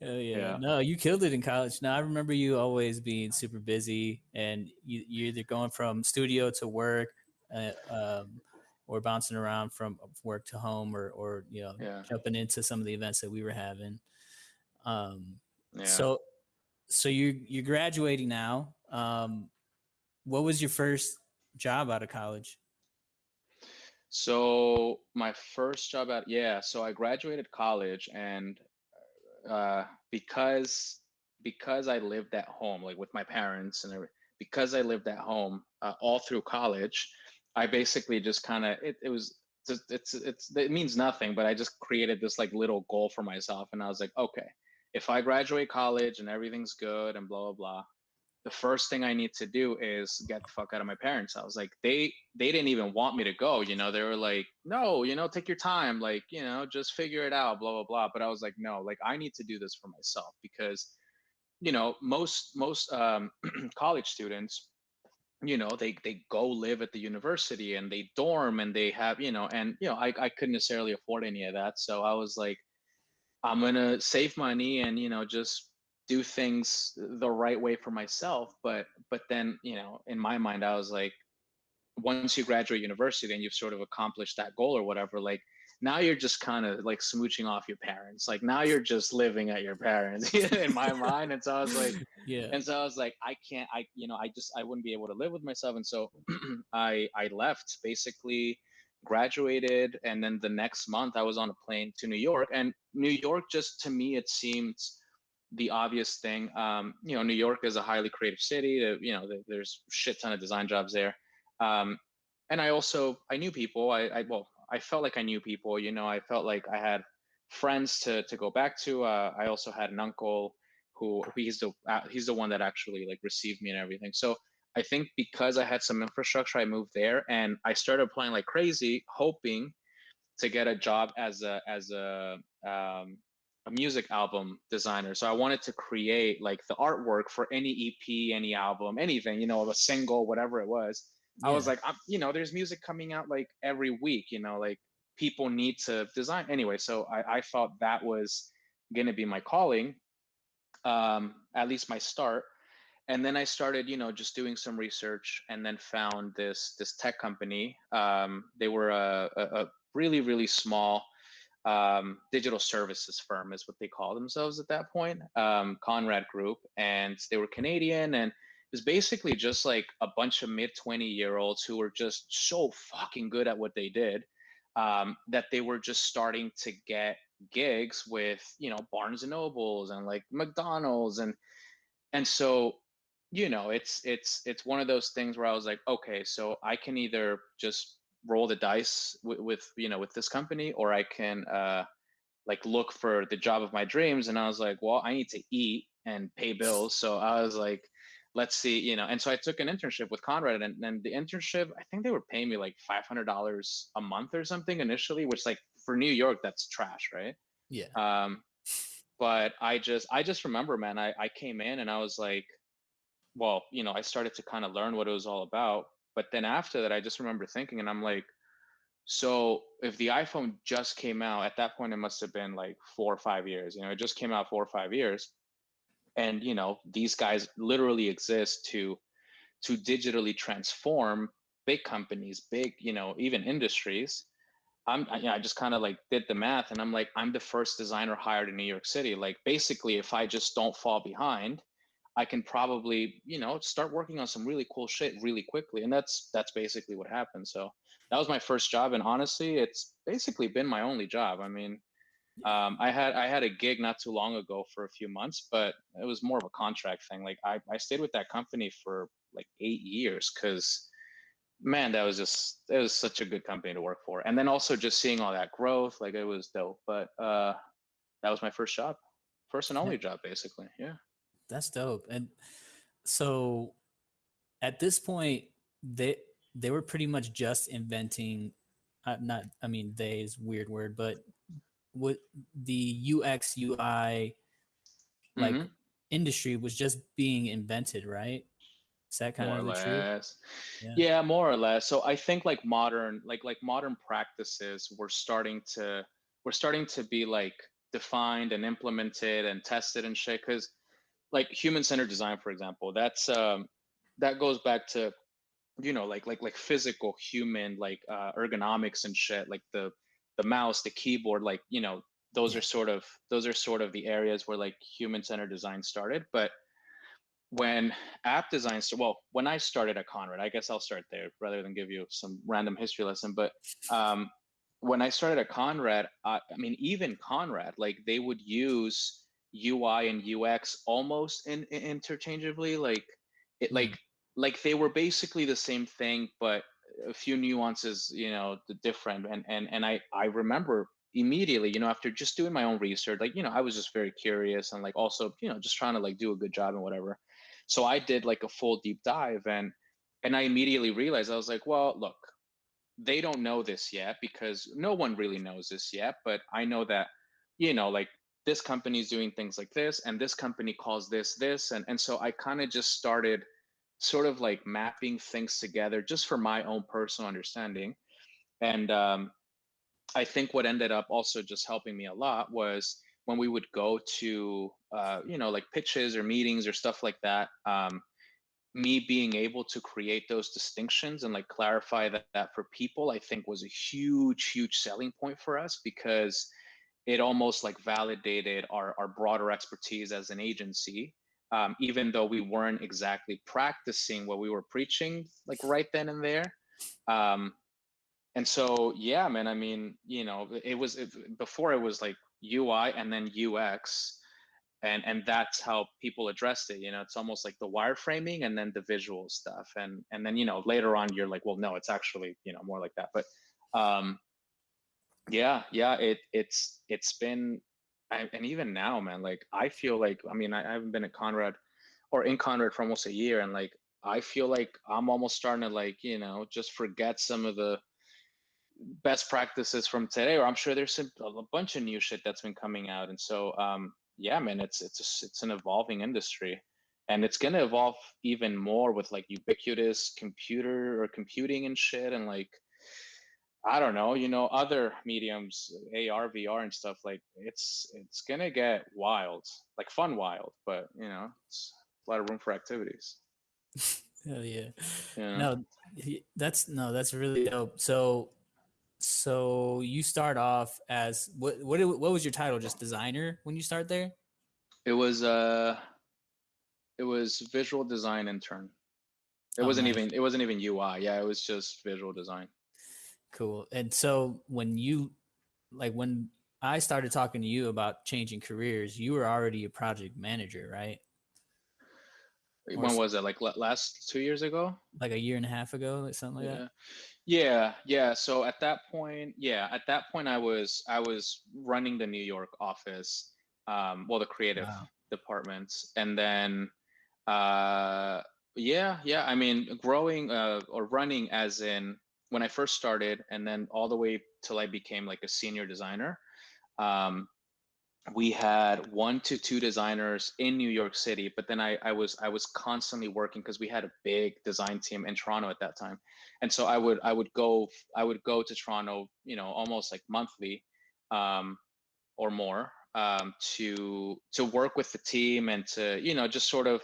Speaker 1: Hell yeah.
Speaker 2: Yeah.
Speaker 1: No, you killed it in college. No, I remember you always being super busy, and you're either going from studio to work, uh, um, or bouncing around from work to home, or
Speaker 2: Yeah.
Speaker 1: jumping into some of the events that we were having. Um,
Speaker 2: Yeah.
Speaker 1: so you're graduating now. What was your first job out of college?
Speaker 2: So my first job so I graduated college, and uh, because because I lived at home, like with my parents and because I lived at home all through college, I basically just kind of it was just, it means nothing, but I just created this like little goal for myself, and I was like, okay, if I graduate college and everything's good and blah blah blah, the first thing I need to do is get the fuck out of my parents' house. Like, they didn't even want me to go. They were like, no, take your time, like, just figure it out, blah blah blah. But I was like, no, like, I need to do this for myself, because most college students, they go live at the university and they dorm and they have, and I couldn't necessarily afford any of that. So I was like, I'm gonna save money and just do things the right way for myself. But then in my mind, I was like, once you graduate university and you've sort of accomplished that goal or whatever, like, now you're just kind of like smooching off your parents. Like, now you're just living at your parents in my mind. And so I was like,
Speaker 1: Yeah.
Speaker 2: I can't, I wouldn't be able to live with myself. And so I left basically, graduated, and then the next month I was on a plane to New York. And New York, just to me, it seemed the obvious thing. You know, New York is a highly creative city. You know, there's a shit ton of design jobs there. And I knew people. I felt like I knew people. You know, I felt like I had friends to go back to. I also had an uncle who he's the one that actually like received me and everything. So I think because I had some infrastructure, I moved there and I started applying like crazy, hoping to get a job as a music album designer. So I wanted to create like the artwork for any EP, any album, anything, you know, a single, whatever it was. I was
Speaker 1: Yeah.
Speaker 2: like, you know, there's music coming out like every week, you know, like people need to design anyway. So I thought that was going to be my calling, at least my start. And then I started, you know, just doing some research, and then found this tech company. They were a really really small digital services firm, is what they call themselves at that point, Conrad Group, and they were Canadian, and it was basically just like a bunch of mid 20-year-olds who were just so fucking good at what they did, that they were just starting to get gigs with, you know, Barnes and Nobles and like McDonald's, and so, you know, it's one of those things where I was like, okay, so I can either just roll the dice with you know, with this company, or I can like look for the job of my dreams. And I was like, well, I need to eat and pay bills, so I was like, let's see, you know. And so I took an internship with Conrad, and the internship, I think they were paying me like $500 a month or something initially, which, like, for New York, that's trash, right?
Speaker 1: Yeah.
Speaker 2: But I just remember, man, I came in and I was like, well, you know, I started to kind of learn what it was all about. But then after that, I just remember thinking, and I'm like, so if the iPhone just came out at that point, it must have been like 4 or 5 years. You know, it just came out 4 or 5 years, and you know, these guys literally exist to digitally transform big companies, big, you know, even industries. I just kind of like did the math, and I'm like, I'm the first designer hired in New York City. Like, basically, if I just don't fall behind, I can probably, you know, start working on some really cool shit really quickly. And that's basically what happened. So that was my first job, and honestly, it's basically been my only job. I mean, I had a gig not too long ago for a few months, but it was more of a contract thing. Like, I stayed with that company for like 8 years, because man, it was such a good company to work for. And then also just seeing all that growth, like, it was dope. But that was my first job, first and
Speaker 1: Yeah.
Speaker 2: only job, basically. Yeah.
Speaker 1: That's dope. And so at this point, they they were pretty much just inventing, not, I mean, they is a weird word, but what the UX UI like
Speaker 2: Hmm.
Speaker 1: industry was just being invented, right? Is that kind
Speaker 2: More or
Speaker 1: of the truth?
Speaker 2: less.
Speaker 1: Yeah.
Speaker 2: Yeah, more or less. So I think like modern practices were starting to be like defined and implemented and tested and shit. Because like human-centered design, for example, that goes back to, you know, like physical human, like ergonomics and shit, like the mouse, the keyboard, like, you know,
Speaker 1: Yeah.
Speaker 2: those are sort of the areas where like human-centered design started. But when app design, so, well, when I started at Conrad, I guess I'll start there rather than give you some random history lesson. But when I started at Conrad, I mean, even Conrad, like, they would use UI and UX almost interchangeably. Like, it
Speaker 1: Mm.
Speaker 2: like they were basically the same thing, but a few nuances, you know, different. And I remember immediately, you know, after just doing my own research, like, you know, I was just very curious, and like also, you know, just trying to like do a good job and whatever. So I did like a full deep dive, and I immediately realized, I was like, well, look, they don't know this yet, because no one really knows this yet, but I know that, you know, like, this company is doing things like this, and this company calls this, and so I kind of just started sort of like mapping things together just for my own personal understanding. And I think what ended up also just helping me a lot was when we would go to you know, like pitches or meetings or stuff like that. Me being able to create those distinctions and like clarify that for people, I think was a huge selling point for us, because it almost like validated our broader expertise as an agency, even though we weren't exactly practicing what we were preaching like right then and there. um, And so, yeah, man, I mean, before it was like UI and then UX, and that's how people addressed it. It's almost like the wireframing and then the visual stuff, and then later on you're like, well, no, it's actually more like that. But yeah, it's been, and even now, man, like I feel like, I mean, I haven't been at Conrad or in Conrad for almost a year, and like I feel like I'm almost starting to like just forget some of the best practices from today, or I'm sure there's a bunch of new shit that's been coming out. And so yeah, man, it's an evolving industry, and it's going to evolve even more with like ubiquitous computing and shit, and like I don't know, other mediums, AR, VR, and stuff. Like it's gonna get wild, like fun wild, but it's a lot of room for activities.
Speaker 1: Hell yeah.
Speaker 2: Yeah.
Speaker 1: No, that's no, that's really dope. So you start off as what was your title? Just designer when you start there?
Speaker 2: It was visual design intern. It
Speaker 1: Oh,
Speaker 2: wasn't
Speaker 1: nice.
Speaker 2: even it wasn't even UI. Yeah, it was just visual design.
Speaker 1: Cool. And so when I started talking to you about changing careers, you were already a project manager, right? Or
Speaker 2: When was it? Like last 2 years ago?
Speaker 1: like a year and a half ago, like something like that.
Speaker 2: Yeah. Yeah. So at that point I was running the New York office, well, the creative
Speaker 1: Wow.
Speaker 2: departments, and then uh yeah, I mean, growing or running as in when I first started, and then all the way till I became like a senior designer. Um, we had 1 to 2 designers in New York City, but then I was constantly working because we had a big design team in Toronto at that time, and so I would go to Toronto, almost like monthly, um, or more, to work with the team and to just sort of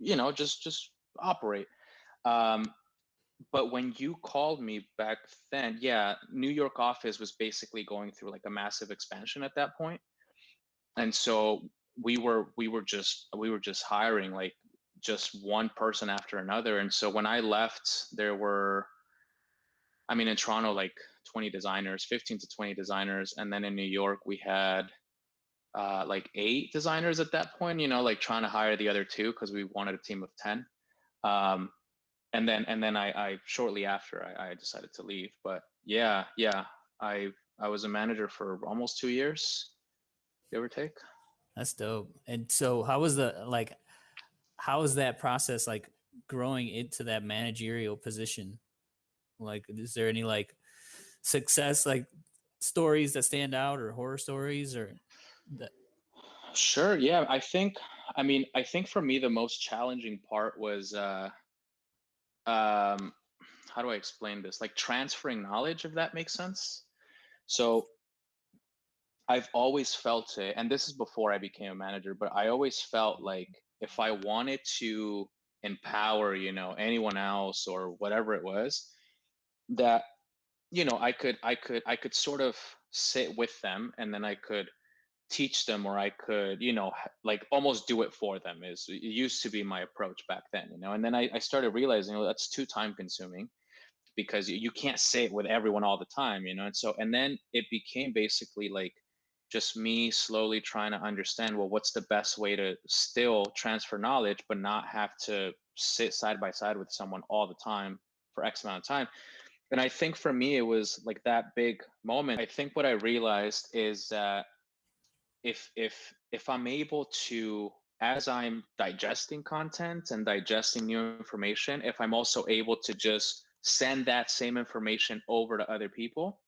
Speaker 2: just operate. Um, but when you called me back then, yeah, New York office was basically going through like a massive expansion at that point, and so we were just hiring like just one person after another. And so when I left, there were, I mean, in Toronto, like 20 designers, 15 to 20 designers, and then in New York we had like 8 designers at that point, like trying to hire the other two because we wanted a team of 10. um, and then I shortly after I decided to leave. But yeah, I was a manager for almost 2 years, give or take.
Speaker 1: That's dope. And so how was that process like growing into that managerial position? Like, is there any like success like stories that stand out or horror stories or that?
Speaker 2: Sure. Yeah. I think for me, the most challenging part was, um, how do I explain this? Like transferring knowledge, if that makes sense. So I've always felt it, and this is before I became a manager, but I always felt like if I wanted to empower, anyone else or whatever it was, that, I could sort of sit with them, and then I could teach them, or I could, like almost do it for them. Is it used to be my approach back then, and then I started realizing, well, that's too time consuming because you can't sit with everyone all the time, and then it became basically like just me slowly trying to understand, well, what's the best way to still transfer knowledge but not have to sit side by side with someone all the time for X amount of time. And I think for me it was like that big moment. I think what I realized is that if I'm able to, as I'm digesting content and digesting new information, if I'm also able to just send that same information over to other people,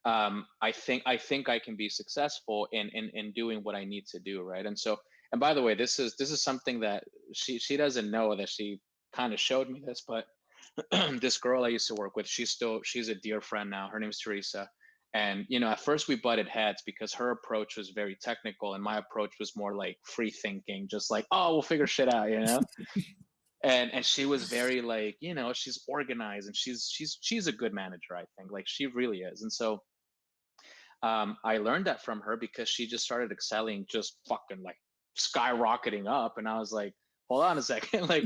Speaker 2: I think I can be successful in doing what I need to do, right? And so, and by the way, this is something that she doesn't know, that she kind of showed me this, but this girl I used to work with, she's a dear friend now. Her name's Teresa. And at first we butted heads because her approach was very technical and my approach was more like free thinking, just like, oh, we'll figure shit out. And she was very like, she's organized, and she's a good manager, I think. Like she really is. And so I learned that from her because she just started excelling, just fucking like skyrocketing up. And I was like, hold on a second. Like,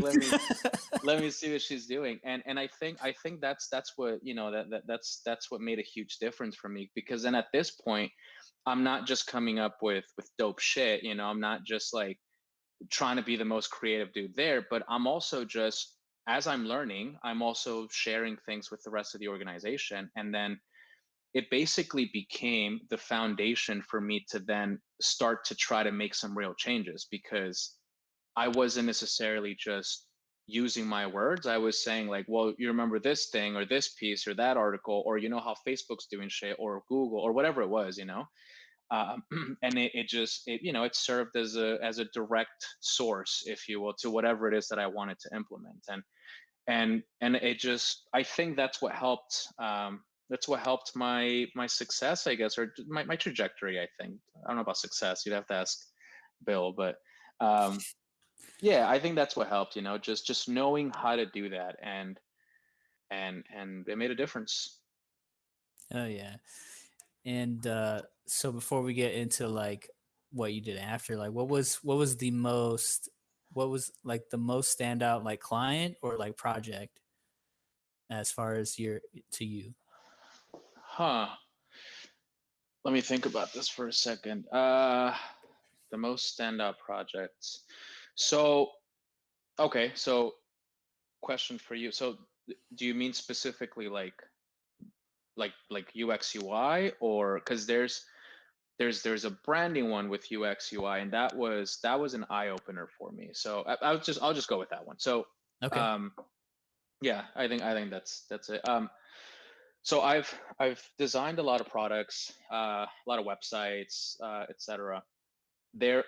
Speaker 2: let me see what she's doing. And I think that's what, you know, that's what made a huge difference for me, because then at this point, I'm not just coming up with dope shit, you know, I'm not just like trying to be the most creative dude there, but I'm also just, as I'm learning, I'm also sharing things with the rest of the organization. And then it basically became the foundation for me to then start to try to make some real changes, because I wasn't necessarily just using my words. I was saying like, well, you remember this thing or this piece or that article, or you know how Facebook's doing shit, or Google, or whatever it was, you know. um, and it just, it, you know, it served as a direct source, if you will, to whatever it is that I wanted to implement. And it just, I think that's what helped my success, I guess, or my trajectory. I think, I don't know about success, you'd have to ask Bill, but um, yeah, I think that's what helped, you know, just knowing how to do that. And it made a difference.
Speaker 1: Oh yeah. And so before we get into like what you did after, like what was the most, what was like the most standout like client or like project as far as your, to you?
Speaker 2: Huh. Let me think about this for a second. The most standout projects. So, okay, so question for you. So, do you mean specifically like UX UI, or because there's a branding one with UX UI, and that was an eye opener for me. So I'll just go with that one. So,
Speaker 1: Okay.
Speaker 2: um, yeah, I think that's it. So I've designed a lot of products, a lot of websites, etc. There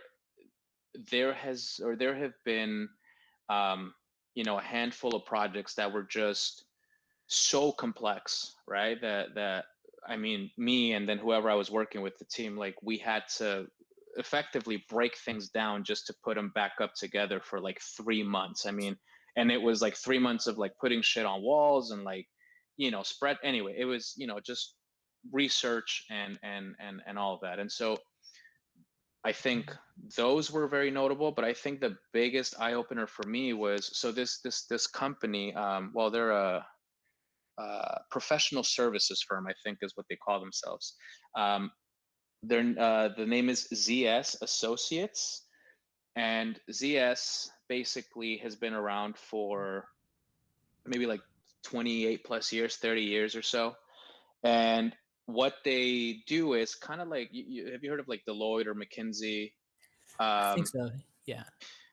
Speaker 2: there have been, um, you know, a handful of projects that were just so complex, right? That I mean, me and then whoever I was working with, the team, like we had to effectively break things down just to put them back up together for like 3 months. I mean, and it was like 3 months of like putting shit on walls and like, you know, spread. Anyway, it was, you know, just research and all of that. And so I think those were very notable, but I think the biggest eye opener for me was, so this company, well, they're a professional services firm, I think is what they call themselves. Um, the name is ZS Associates, and ZS basically has been around for maybe like 28 plus years, 30 years or so. And what they do is kind of like, have you heard of like Deloitte or McKinsey?
Speaker 1: I think
Speaker 2: Um,
Speaker 1: so. Yeah.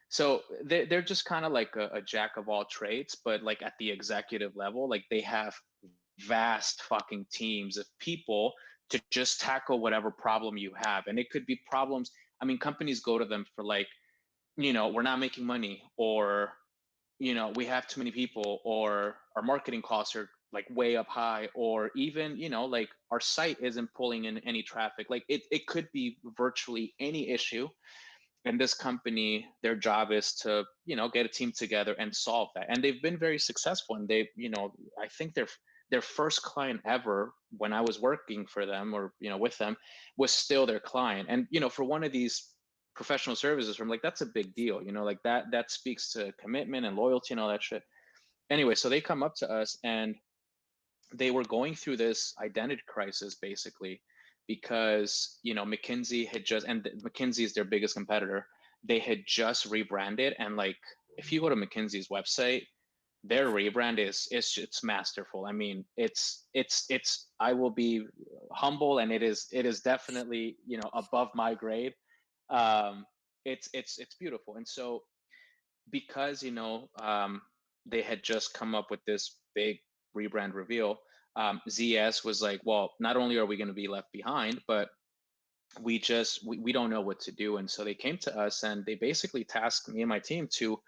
Speaker 2: so they're just kind of like a jack of all trades, but like at the executive level, like they have vast fucking teams of people to just tackle whatever problem you have. And it could be problems. I mean, companies go to them for like, you know, we're not making money, or, you know, we have too many people, or our marketing costs are like way up high, or even, you know, like our site isn't pulling in any traffic. Like it could be virtually any issue. And this company, their job is to, you know, get a team together and solve that. And they've been very successful. And they, you know, I think their first client ever when I was working for them, or, you know, with them, was still their client. And, you know, for one of these professional services from, like, that's a big deal, you know, like that speaks to commitment and loyalty and all that shit. Anyway, so they come up to us, and they were going through this identity crisis basically, because, you know, McKinsey had just, and McKinsey is their biggest competitor, they had just rebranded. And like, if you go to McKinsey's website, their rebrand is it's masterful. I mean, it's I will be humble, and it is definitely, you know, above my grade. um it's beautiful. And so, because, you know, they had just come up with this big rebrand reveal, ZS was like, well, not only are we going to be left behind, but we don't know what to do. And so they came to us, and they basically tasked me and my team to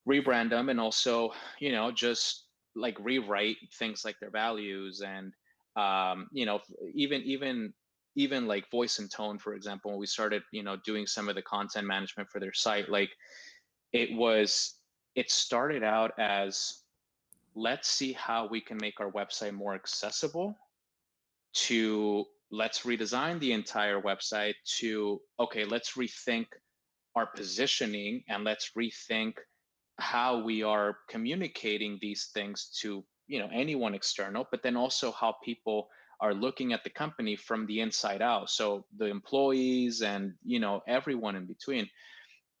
Speaker 2: rebrand them, and also, you know, just like rewrite things like their values, and you know, even like voice and tone, for example. When we started, you know, doing some of the content management for their site, like, it was it started out as, let's see how we can make our website more accessible, to let's redesign the entire website, to, okay, let's rethink our positioning, and let's rethink how we are communicating these things to, you know, anyone external, but then also how people are looking at the company from the inside out, so the employees and, you know, everyone in between.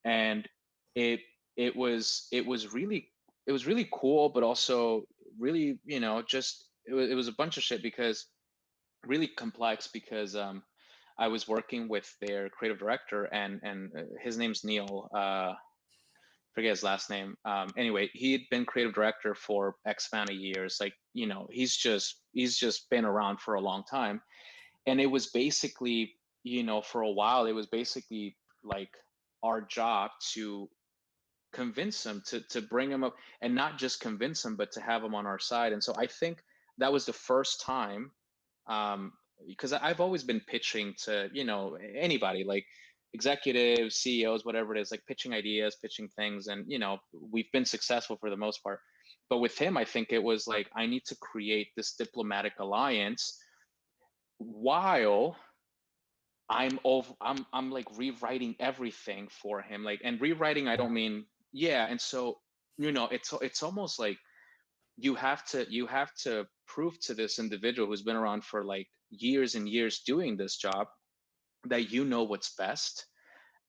Speaker 2: And it it was really cool, but also really, you know, just it was a bunch of shit, because really complex, because I was working with their creative director, and his name's Neil. Forget his last name. Anyway, he had been creative director for X amount of years. Like, you know, he's just been around for a long time. And it was basically, you know, for a while, it was basically like our job to convince him to bring him up, and not just convince him, but to have him on our side. And so I think that was the first time, because I've always been pitching to, you know, anybody, like executives, CEOs, whatever it is, like pitching ideas, pitching things, and, you know, we've been successful for the most part. But with him, I think it was like, I need to create this diplomatic alliance while I'm like rewriting everything for him. Like, and rewriting, I don't mean, yeah. And so, you know, it's almost like you have to prove to this individual who's been around for like years and years doing this job, that you know what's best.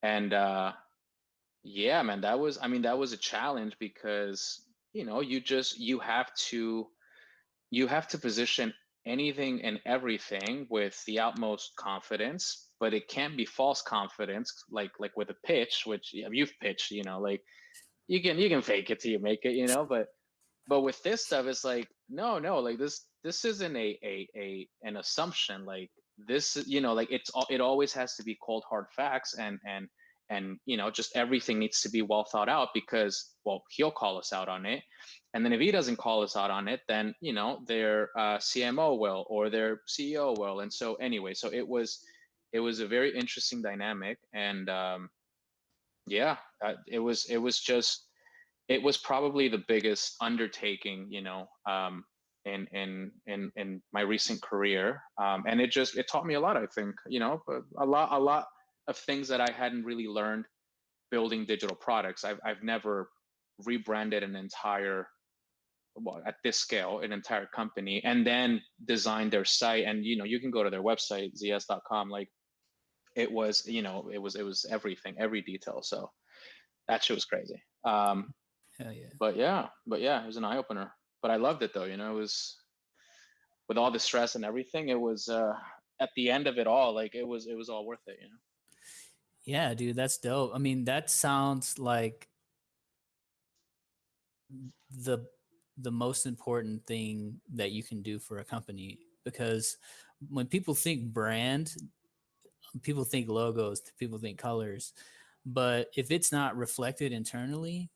Speaker 2: And yeah, man, that was, I mean, that was a challenge, because, you know, you have to position anything and everything with the utmost confidence, but it can't be false confidence, like with a pitch, which, yeah, you've pitched, you know, like you can fake it till you make it, you know. But with this stuff, it's like, no, like this isn't an assumption. Like, this, you know, like it always has to be cold hard facts, and you know, just everything needs to be well thought out, because, well, he'll call us out on it. And then if he doesn't call us out on it, then, you know, their CMO will, or their CEO will. And so anyway, so it was a very interesting dynamic. And yeah, it was just, it was probably the biggest undertaking, you know, in my recent career. And it taught me a lot, I think, you know, a lot of things that I hadn't really learned building digital products. I've never rebranded an entire, well, at this scale, an entire company, and then designed their site. And, you know, you can go to their website, zs.com. Like, it was, you know, it was everything, every detail. So that shit was crazy.
Speaker 1: Hell yeah.
Speaker 2: But yeah, it was an eye opener. But I loved it, though. You know, it was, with all the stress and everything, it was at the end of it all, like it was all worth it. You know.
Speaker 1: Yeah, dude, that's dope. I mean, that sounds like the the most important thing that you can do for a company, because when people think brand, people think logos, people think colors, but if it's not reflected internally,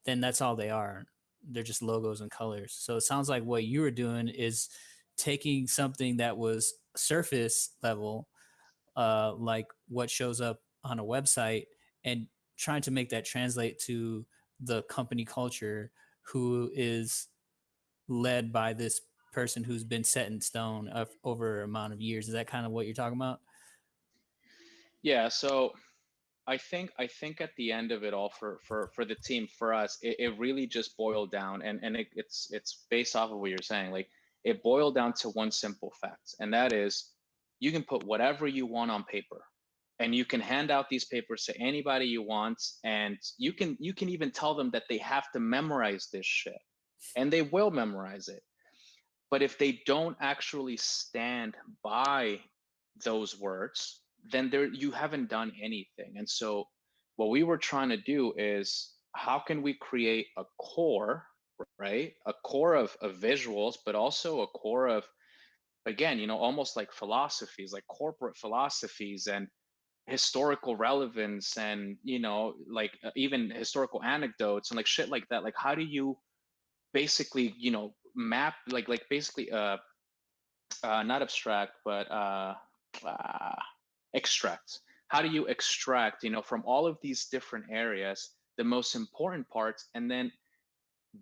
Speaker 1: then that's all they are. They're just logos and colors. So it sounds like what you were doing is taking something that was surface level, like what shows up on a website, and trying to make that translate to the company culture, who is led by this person who's been set in stone of over an amount of years. Is that kind of what you're talking about?
Speaker 2: Yeah. So I think at the end of it all, for the team, for us, it really just boiled down, and it's based off of what you're saying. Like, it boiled down to one simple fact, and that is, you can put whatever you want on paper, and you can hand out these papers to anybody you want, and you can even tell them that they have to memorize this shit, and they will memorize it. But if they don't actually stand by those words, then there, you haven't done anything. And so what we were trying to do is, how can we create a core, right? A core of visuals, but also a core of, again, you know, almost like philosophies, like corporate philosophies, and historical relevance, and, you know, like even historical anecdotes and like shit like that. Like, how do you basically, you know, map, like basically not abstract, but uh, extract. How do you extract, you know, from all of these different areas, the most important parts, and then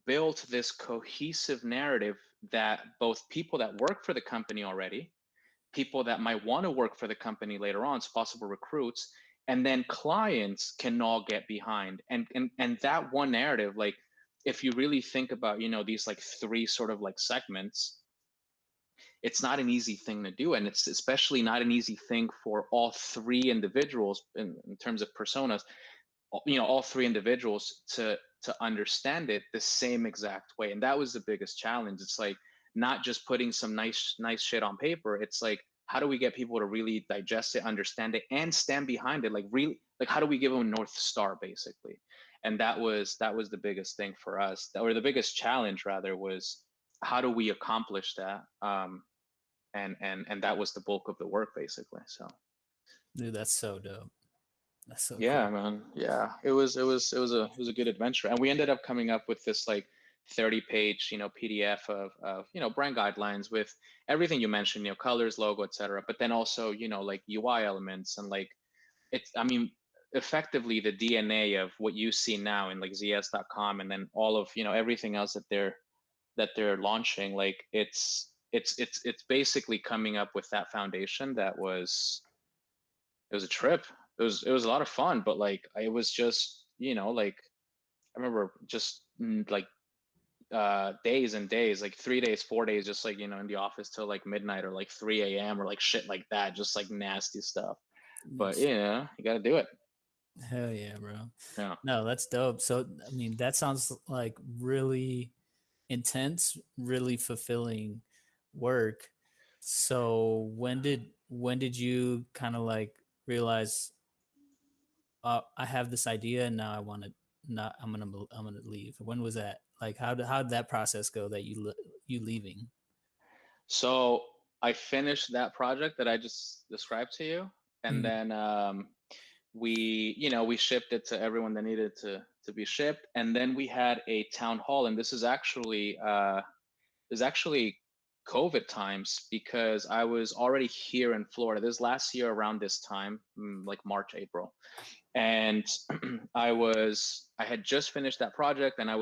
Speaker 2: build this cohesive narrative that both people that work for the company already, people that might want to work for the company later on, so possible recruits, and then clients can all get behind. And that one narrative, like if you really think about, these like three sort of like segments, it's not an easy thing to do, and it's especially not an easy thing for all three individuals in terms of personas, all three individuals to understand it the same exact way. And that was the biggest challenge. It's like not just putting some nice shit on paper. It's like, how do we get people to really digest it, understand it, and stand behind it? Like really, like how do we give them a North Star basically? And that was the biggest thing for us, or the biggest challenge rather, was how do we accomplish that? And that was the bulk of the work basically. So
Speaker 1: Dude, that's so dope. That's so
Speaker 2: yeah,
Speaker 1: cool.
Speaker 2: man. Yeah, it was a good adventure, and we ended up coming up with this like 30-page PDF of brand guidelines with everything you mentioned, colors, logo, etc. But then also like UI elements, and like it's, I mean, effectively the DNA of what you see now in like zs.com, and then all of everything else that they're launching. Like it's basically coming up with that foundation. It was a trip. It was a lot of fun, but like it was just like I remember just like days and days, like 3 days, 4 days, just like in the office till like midnight or like 3 a.m. or like shit like that, just like nasty stuff. But
Speaker 1: Yes.
Speaker 2: you got to do it.
Speaker 1: Hell yeah, bro.
Speaker 2: Yeah.
Speaker 1: No, that's dope. So, I mean, that sounds like really intense, really fulfilling work. So, when did you kind of like realize, I have this idea and now I want to not I'm gonna leave? When was that? Like, how did that process go? That you leaving?
Speaker 2: So I finished that project that I just described to you, and
Speaker 1: Mm,
Speaker 2: then we shipped it to everyone that needed to be shipped, and then we had a town hall, and this is actually COVID times, because I was already here in Florida. This last year around this time, like March, April, and I had just finished that project, and I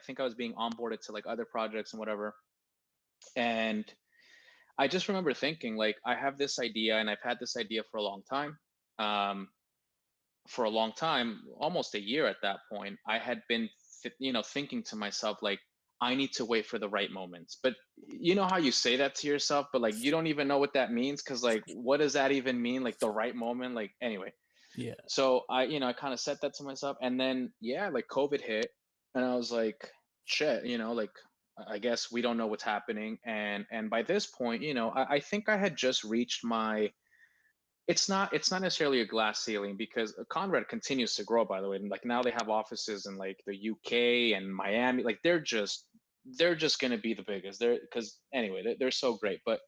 Speaker 2: think I was being onboarded to like other projects and whatever, and I just remember thinking, like, I have this idea, and I've had this idea for a long time. Um, for a long time, almost a year at that point, I had been, thinking to myself, like, I need to wait for the right moments. But you know how you say that to yourself, but like, you don't even know what that means. Cause like, what does that even mean? Like the right moment? Like, anyway.
Speaker 1: yeah.
Speaker 2: So I kind of said that to myself. And then, yeah, like COVID hit, and I was like, shit, like, I guess we don't know what's happening. And by this point, I think I had just reached my, it's not necessarily a glass ceiling, because Conrad continues to grow, by the way. And like now they have offices in like the UK and Miami. Like they're just going to be the biggest. Because anyway, they're so great. But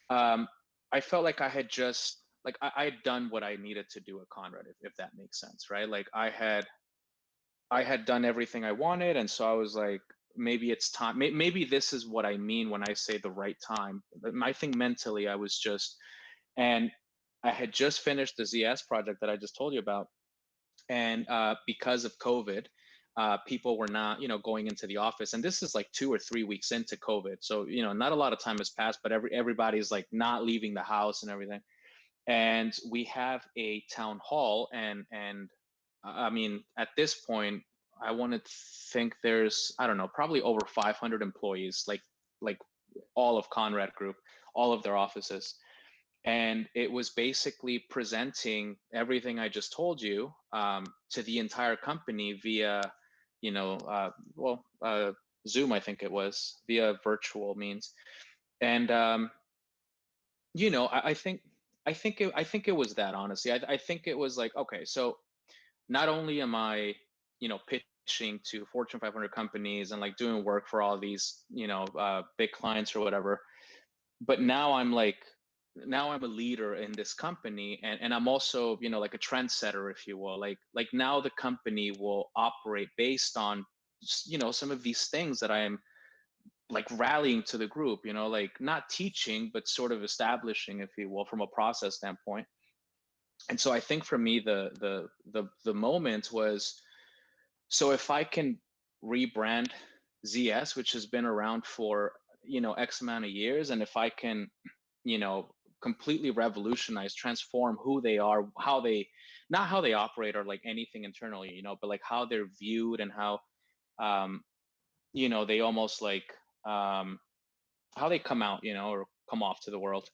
Speaker 2: um, I felt like I had just like I had done what I needed to do at Conrad, if that makes sense, right? Like I had done everything I wanted, and so I was like, maybe it's time. Maybe this is what I mean when I say the right time. I think mentally I was just, and I had just finished the ZS project that I just told you about, and because of COVID, people were not, going into the office, and this is like 2 or 3 weeks into COVID, so not a lot of time has passed, but everybody's like not leaving the house and everything, and we have a town hall, and I mean, at this point, I want to think there's, I don't know, probably over 500 employees, like all of Conrad Group, all of their offices. And it was basically presenting everything I just told you, to the entire company via, you know, uh, well, Zoom, I think it was, via virtual means. And I think it was that, honestly. I think it was like, okay, so not only am I, pitching to Fortune 500 companies and like doing work for all these, big clients or whatever, but now I'm a leader in this company, and I'm also, like a trendsetter, if you will. Like now the company will operate based on, some of these things that I am like rallying to the group, like not teaching, but sort of establishing, if you will, from a process standpoint. And so I think for me, the moment was, so if I can rebrand ZS, which has been around for X amount of years, and if I can, you know completely revolutionize, transform who they are, how they, not how they operate or like anything internally, you know, but like how they're viewed and how, um, you know, they almost like, how they come out, you know, or come off to the world.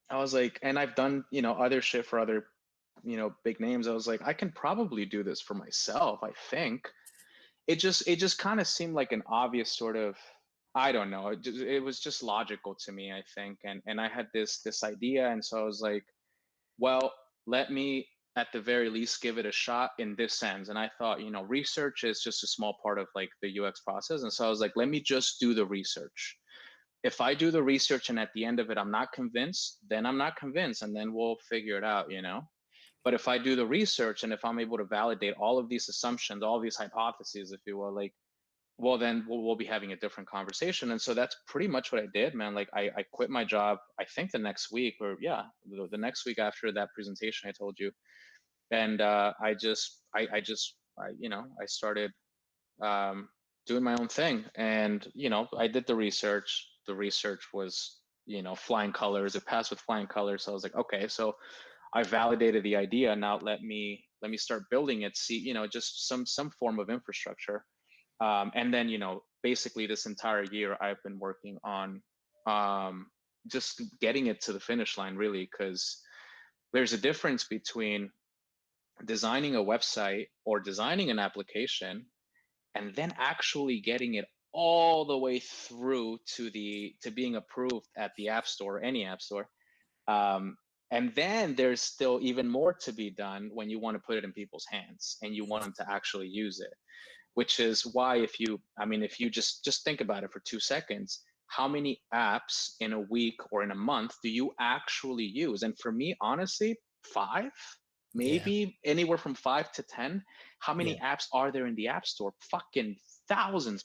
Speaker 2: I was like, and I've done, you know, other shit for other, you know, big names. I was like, I can probably do this for myself, I think. It just kind of seemed like an obvious sort of, I don't know, it was just logical to me, I think. And I had this idea, and so I was like, well, let me at the very least give it a shot in this sense. And I thought, you know, research is just a small part of like the UX process. And so I was like, let me just do the research. If I do the research and at the end of it I'm not convinced, then I'm not convinced, and then we'll figure it out, you know. But if I do the research and if I'm able to validate all of these assumptions, all these hypotheses, if you will, like, well, then we'll be having a different conversation. And so that's pretty much what I did, man. Like I quit my job, I think the next week, or yeah, the next week after that presentation I told you. And you know, I started doing my own thing. And, you know, I did the research. The research was, you know, flying colors. It passed with flying colors. So I was like, okay, so I validated the idea. Now let me start building it. See, you know, just some form of infrastructure. And then, you know, basically this entire year I've been working on just getting it to the finish line, really, because there's a difference between designing a website or designing an application and then actually getting it all the way through to being approved at the app store, any app store. And then there's still even more to be done when you want to put it in people's hands and you want them to actually use it, which is why if you just think about it for 2 seconds, how many apps in a week or in a month do you actually use? And for me, honestly, 5,
Speaker 1: Yeah.
Speaker 2: maybe anywhere from 5 to 10. How many
Speaker 1: Yeah.
Speaker 2: apps are there in the app store? Fucking thousands,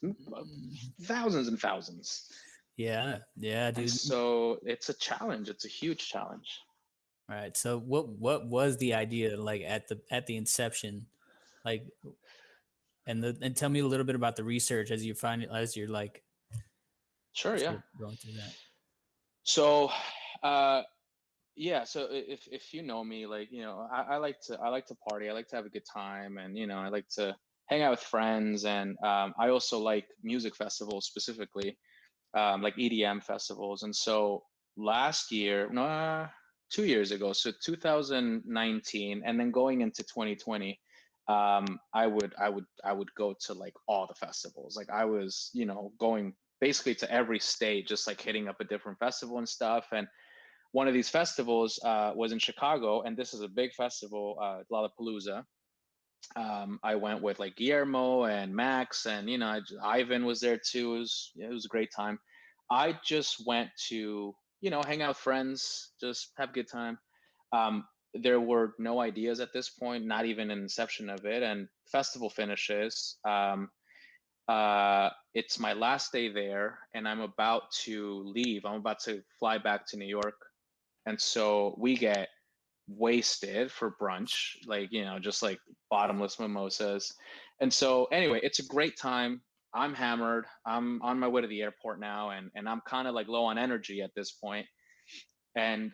Speaker 2: thousands and thousands.
Speaker 1: Yeah. Yeah,
Speaker 2: And
Speaker 1: dude.
Speaker 2: so it's a challenge. It's a huge challenge.
Speaker 1: All right. So what was the idea like at the inception? Like and tell me a little bit about the research as you find it as you're like
Speaker 2: Sure,
Speaker 1: as
Speaker 2: yeah.
Speaker 1: you're going through that.
Speaker 2: So uh yeah, so if you know me, like, you know, I like to party, I like to have a good time, and, you know, I like to hang out with friends. And I also like music festivals, specifically like EDM festivals. And so last year, no, 2 years ago, so 2019, and then going into 2020, I would go to like all the festivals. Like I was, you know, going basically to every state, just like hitting up a different festival and stuff. And one of these festivals was in Chicago, and this is a big festival, Lollapalooza. I went with like Guillermo and Max, and, you know, Ivan was there too. It was a great time. I just went to, you know, hang out with friends, just have a good time. There were no ideas at this point, not even an inception of it. And festival finishes. It's my last day there, and I'm about to leave. I'm about to fly back to New York, and so we get wasted for brunch, like, you know, just like bottomless mimosas. And so anyway, it's a great time. I'm hammered. I'm on my way to the airport now, and I'm kind of like low on energy at this point. And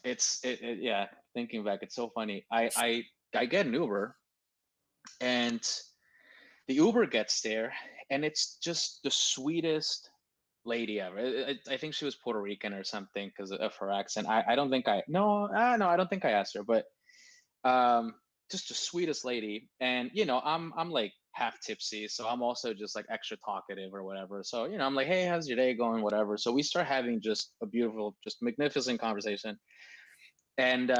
Speaker 2: yeah, thinking back, it's so funny. I get an Uber, and the Uber gets there, and it's just the sweetest lady ever. I think she was Puerto Rican or something because of her accent. I don't think I no no I don't think I asked her, but um, just the sweetest lady. And, you know, I'm like half tipsy, so I'm also just like extra talkative or whatever. So, you know, I'm like, hey, how's your day going? Whatever. So we start having just a beautiful, just magnificent conversation. And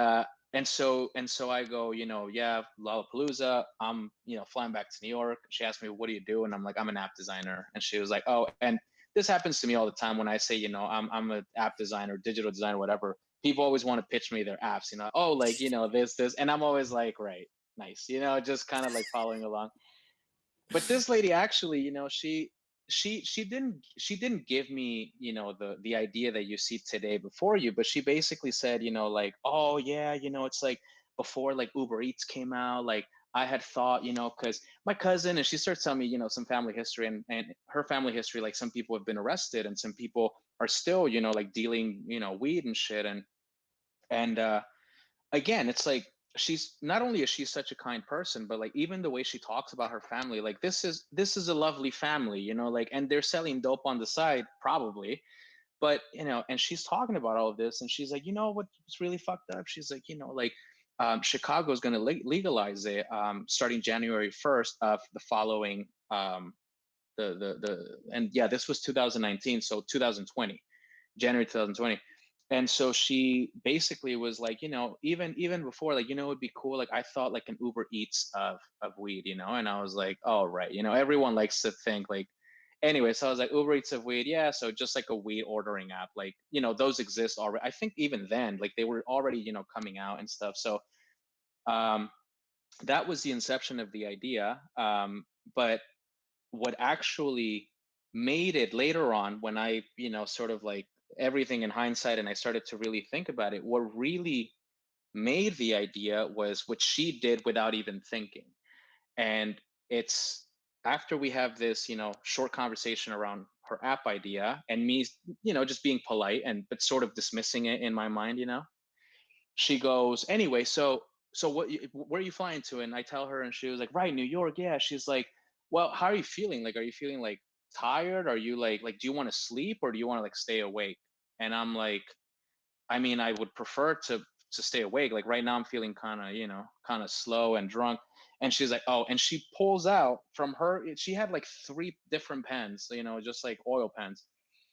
Speaker 2: so I go, you know, yeah, Lollapalooza. I'm, you know, flying back to New York. She asked me, what do you do? And I'm like, I'm an app designer. And she was like, oh, and this happens to me all the time when I say, you know, I'm an app designer, digital designer, whatever. People always want to pitch me their apps, you know, oh, like, you know, this, and I'm always like, right, nice, you know, just kind of like following along. But this lady actually, you know, she didn't give me, you know, the idea that you see today before you, but she basically said, you know, like, oh yeah, you know, it's like before like Uber Eats came out, like I had thought, because my cousin, and she starts telling me, some family history, and her family history, like some people have been arrested and some people are still, like dealing, weed and shit. And again, it's like, she's not only is she such a kind person, but like even the way she talks about her family, like this is a lovely family, like, and they're selling dope on the side probably, but and she's talking about all of this, and she's like, what's really fucked up, she's like, like, Chicago's going to legalize it starting January 1st of the following the and yeah, this was 2019, so 2020, January 2020. And so she basically was like, even before, like, it'd be cool, like I thought like an Uber Eats of weed, and I was like, oh right, everyone likes to think like, anyway, so I was like, Uber Eats of weed, yeah, so just like a weed ordering app, like, those exist already. I think even then, like they were already, coming out and stuff. So um that was the inception of the idea. But what actually made it later on, when I, sort of like everything in hindsight, and I started to really think about it, what really made the idea was what she did without even thinking. And it's after we have this, short conversation around her app idea, and me, just being polite and but sort of dismissing it in my mind, she goes, anyway, so where are you flying to? And I tell her, and she was like, right, New York. Yeah. She's like, well, how are you feeling? Like, are you feeling like tired? Are you like do you want to sleep, or do you want to like stay awake? And I'm like, I mean, I would prefer to stay awake. Like right now I'm feeling kind of, kind of slow and drunk. And she's like, oh, and she pulls out from her, she had like 3 different pens, just like oil pens.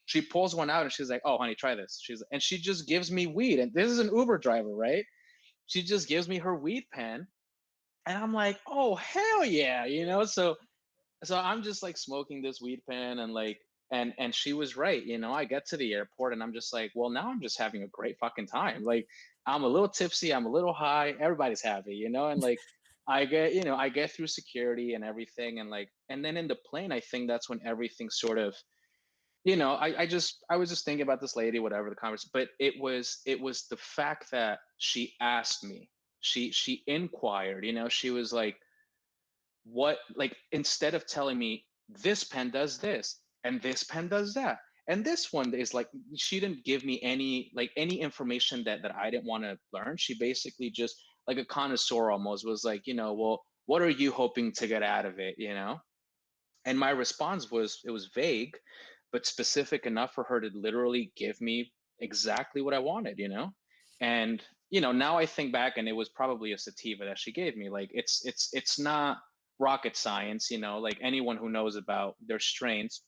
Speaker 2: She pulls one out and she's like, oh honey, try this. And she just gives me weed. And this is an Uber driver, right? She just gives me her weed pen, and I'm like, oh hell yeah, so I'm just like smoking this weed pen, and like, and she was right, I get to the airport and I'm just like, well, now I'm just having a great fucking time. Like I'm a little tipsy, I'm a little high, everybody's happy, and like I get through security and everything, and like, and then in the plane, I think that's when everything sort of, I was just thinking about this lady, whatever the conversation, but it was the fact that she asked me, she inquired, she was like, what, like, instead of telling me this pen does this and this pen does that and this one is like, she didn't give me any information that I didn't want to learn. She basically just, like a connoisseur almost, was like, well, what are you hoping to get out of it, and my response was, it was vague but specific enough for her to literally give me exactly what I wanted, and now I think back, and it was probably a sativa that she gave me. Like it's not rocket science, like anyone who knows about their strains,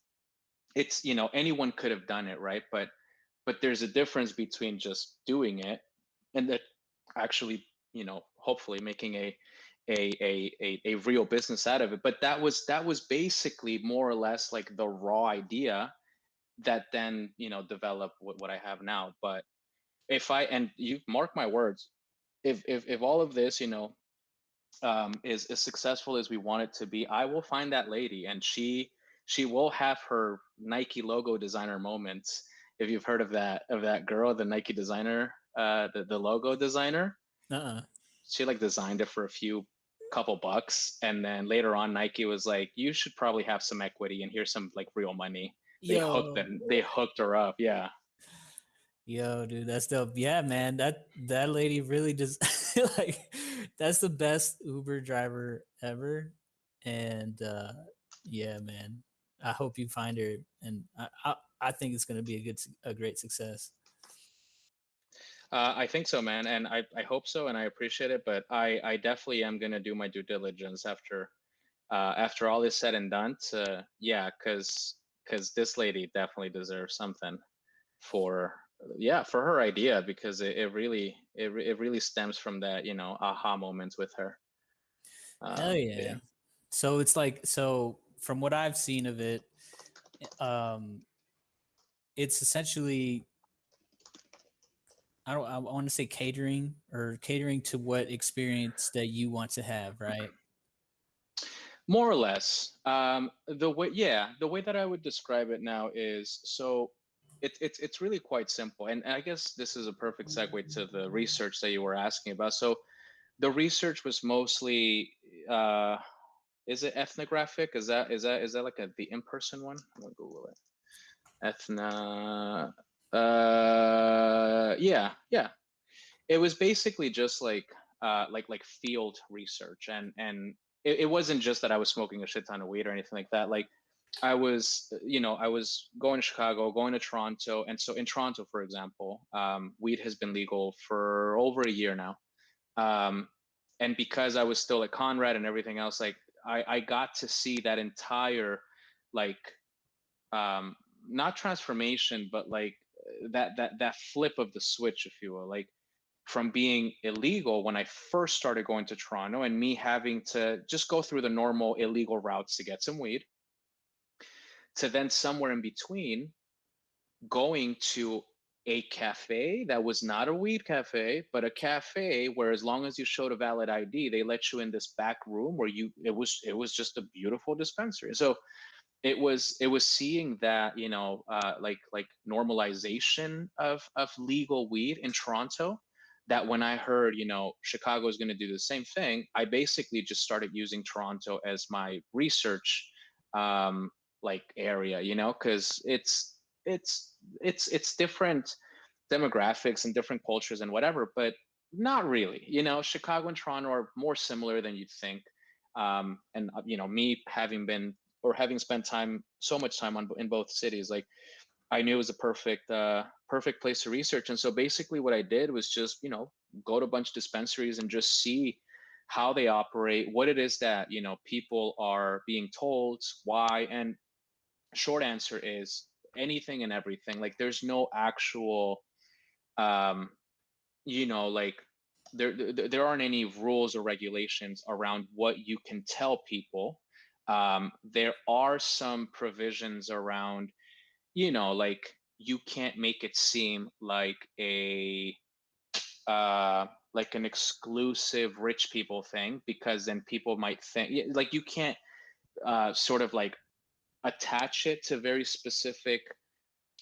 Speaker 2: it's, anyone could have done it, right? But there's a difference between just doing it and that actually, hopefully making a real business out of it. But that was basically more or less like the raw idea that then, developed what I have now. But if I, and you mark my words, if all of this, is as successful as we want it to be, I will find that lady, and she will have her Nike logo designer moments. If you've heard of that girl, the Nike designer, the logo designer,
Speaker 1: Uh-uh.
Speaker 2: she like designed it for a few couple bucks, and then later on Nike was like, you should probably have some equity, and here's some like real money.
Speaker 1: Yo,
Speaker 2: They hooked her up. Yeah.
Speaker 1: yo, dude, that's dope. Yeah, man, that lady really just like that's the best Uber driver ever. And yeah, man, I hope you find her, and I think it's gonna be a great success.
Speaker 2: I think so, man, and I hope so, and I appreciate it. But I definitely am gonna do my due diligence after all is said and done. To yeah, because this lady definitely deserves something for yeah, for her idea, because it really stems from that, aha moments with her.
Speaker 1: Hell yeah.
Speaker 2: Yeah.
Speaker 1: So it's like, so from what I've seen of it, um, it's essentially, I want to say catering to what experience that you want to have, right?
Speaker 2: More or less. The way that I would describe it now is, so it's really quite simple, and I guess this is a perfect segue to the research that you were asking about. So the research was mostly is it ethnographic? Is that like the in-person one? I'm gonna Google it. Yeah. It was basically just like field research, and it wasn't just that I was smoking a shit ton of weed or anything like that. Like I was going to Chicago, going to Toronto, and so in Toronto, for example, weed has been legal for over a year now. Um, and because I was still at Conrad and everything else, like I got to see that entire like um, not transformation, but like that flip of the switch, if you will, like from being illegal when I first started going to Toronto and me having to just go through the normal illegal routes to get some weed, to then somewhere in between going to a cafe that was not a weed cafe, but a cafe where as long as you showed a valid ID, they let you in this back room where it was just a beautiful dispensary. So it was seeing that like normalization of legal weed in Toronto, that when I heard Chicago is going to do the same thing, I basically just started using Toronto as my research um like area, because it's different demographics and different cultures and whatever, but not really. Chicago and Toronto are more similar than you'd think. And me having been or having spent so much time in both cities, like I knew it was a perfect place to research. And so basically what I did was just go to a bunch of dispensaries and just see how they operate, what it is that people are being told, why. And short answer is anything and everything. Like there's no actual um like there aren't any rules or regulations around what you can tell people. There are some provisions around, like you can't make it seem like an exclusive rich people thing, because then people might think like you can't sort of like attach it to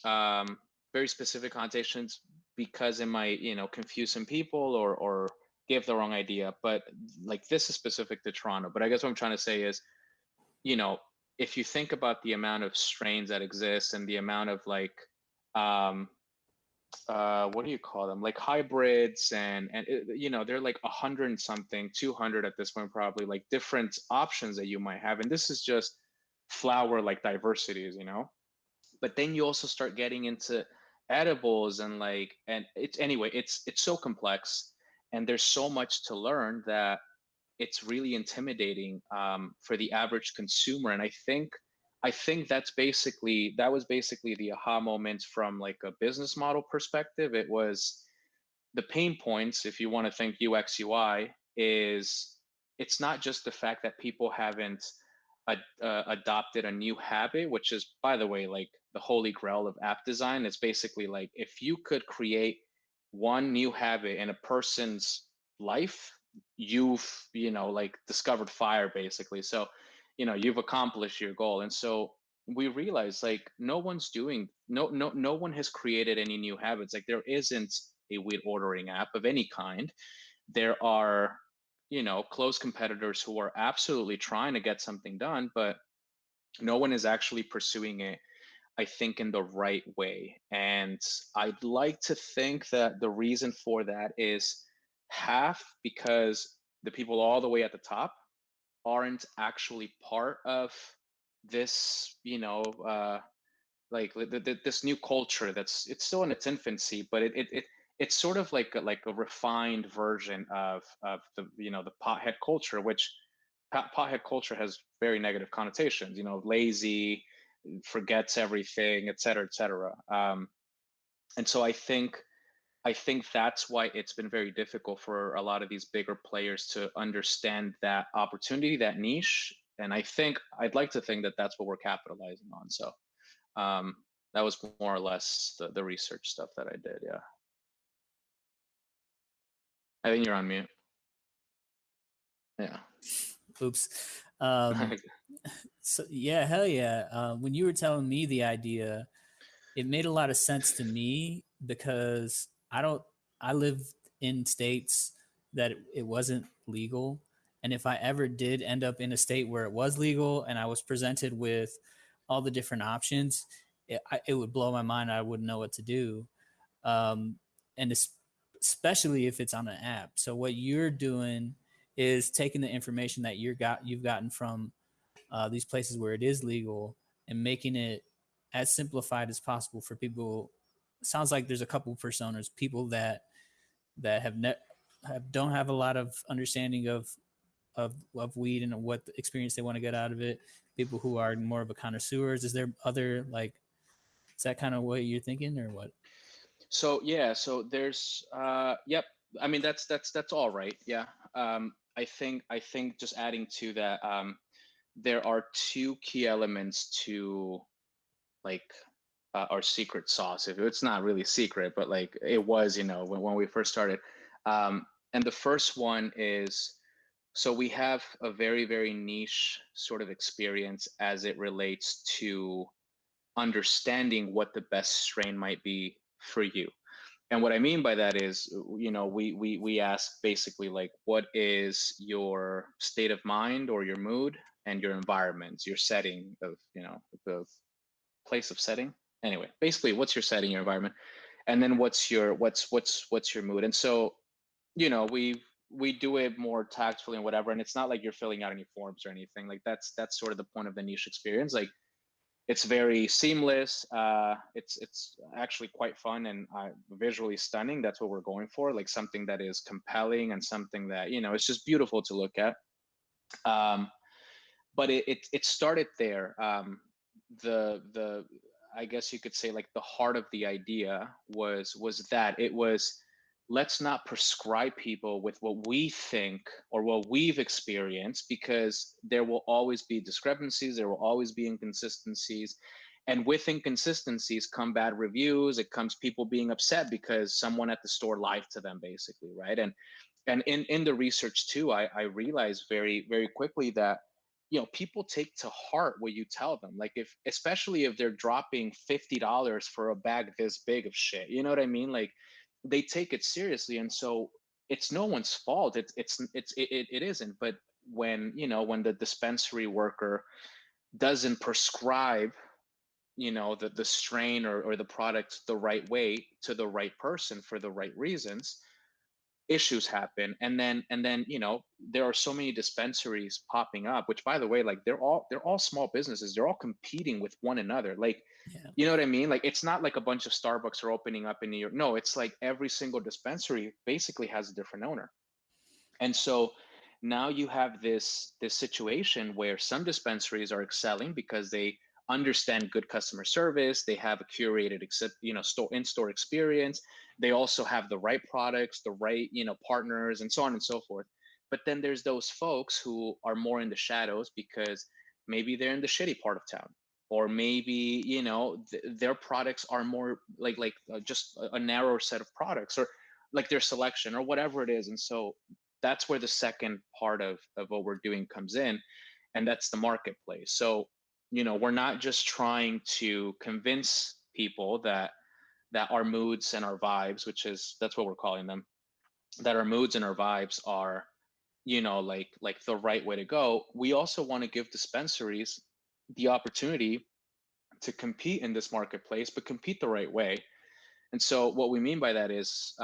Speaker 2: um, very specific connotations, because it might confuse some people or give the wrong idea. But like this is specific to Toronto. But I guess what I'm trying to say is, you know if you think about the amount of strains that exist and the amount of like um what do you call them, like hybrids, and they're like 100 and something, 200 at this point, probably, like different options that you might have. And this is just flower like diversities. But then you also start getting into edibles and it's anyway, it's so complex, and there's so much to learn that it's really intimidating for the average consumer. And I think that was basically the aha moment from like a business model perspective. It was the pain points, if you want to think UX UI, is it's not just the fact that people haven't adopted a new habit, which is, by the way, like the holy grail of app design. It's basically like if you could create one new habit in a person's life, you've like discovered fire, basically. So you've accomplished your goal. And so we realized like no one has created any new habits. Like there isn't a weed ordering app of any kind. There are close competitors who are absolutely trying to get something done, but no one is actually pursuing it, I think, in the right way. And I'd like to think that the reason for that is half because the people all the way at the top aren't actually part of this, like this new culture it's still in its infancy, but it's sort of like a refined version of the pothead culture, which pothead culture has very negative connotations. Lazy, forgets everything, et cetera, et cetera. And so I think that's why it's been very difficult for a lot of these bigger players to understand that opportunity, that niche. And I'd like to think that that's what we're capitalizing on. So um, that was more or less the research stuff that I did. Yeah. I think you're on mute. Yeah.
Speaker 1: Oops. Um, so yeah, hell yeah. When you were telling me the idea, it made a lot of sense to me because I live in states that it wasn't legal. And if I ever did end up in a state where it was legal and I was presented with all the different options, it would blow my mind. I wouldn't know what to do. Um, and especially if it's on an app. So what you're doing is taking the information that you've gotten from these places where it is legal and making it as simplified as possible for people. It sounds like there's a couple personas, people that don't have a lot of understanding of weed and what experience they want to get out of it. People who are more of a connoisseurs. Is there other like? Is that kind of what you're thinking, or what?
Speaker 2: So yeah, so there's yep. I mean that's all right. Yeah. I think just adding to that, there are two key elements to like our secret sauce. If it's not really secret, but like it was, when we first started. And the first one is, so we have a very, very niche sort of experience as it relates to understanding what the best strain might be for you. And what I mean by that is, we ask basically like, what is your state of mind or your mood and your environment, your setting of, the place of setting. Anyway, basically, what's your setting, your environment, and then what's your mood. And so, we do it more tactfully and whatever. And it's not like you're filling out any forms or anything. Like that's sort of the point of the niche experience. Like it's very seamless. It's actually quite fun and visually stunning. That's what we're going for. Like something that is compelling and something that it's just beautiful to look at. But it started there. The I guess you could say like the heart of the idea was that it was, let's not prescribe people with what we think or what we've experienced, because there will always be discrepancies, there will always be inconsistencies, and with inconsistencies come bad reviews. It comes people being upset because someone at the store lied to them, basically, right? And in the research too, I realized very, very quickly that people take to heart what you tell them. Like, if especially if they're dropping $50 for a bag this big of shit, you know what I mean? Like, they take it seriously. And so it's no one's fault. It isn't. But when the dispensary worker doesn't prescribe the strain or the product the right way to the right person for the right reasons, issues happen. And then there are so many dispensaries popping up, which, by the way, like they're all small businesses. They're all competing with one another. Like,
Speaker 1: Yeah.
Speaker 2: you know what I mean? Like, it's not like a bunch of Starbucks are opening up in New York. No, it's like every single dispensary basically has a different owner. And so now you have this situation where some dispensaries are excelling because they understand good customer service. They have a curated, store in-store experience. They also have the right products, the right partners, and so on and so forth. But then there's those folks who are more in the shadows because maybe they're in the shitty part of town, or maybe their products are more just a narrower set of products, or like their selection or whatever it is. And so that's where the second part of what we're doing comes in, and that's the marketplace. So we're not just trying to convince people that our moods and our vibes, that's what we're calling them, that our moods and our vibes are like the right way to go. We also want to give dispensaries the opportunity to compete in this marketplace, but compete the right way. And so what we mean by that is,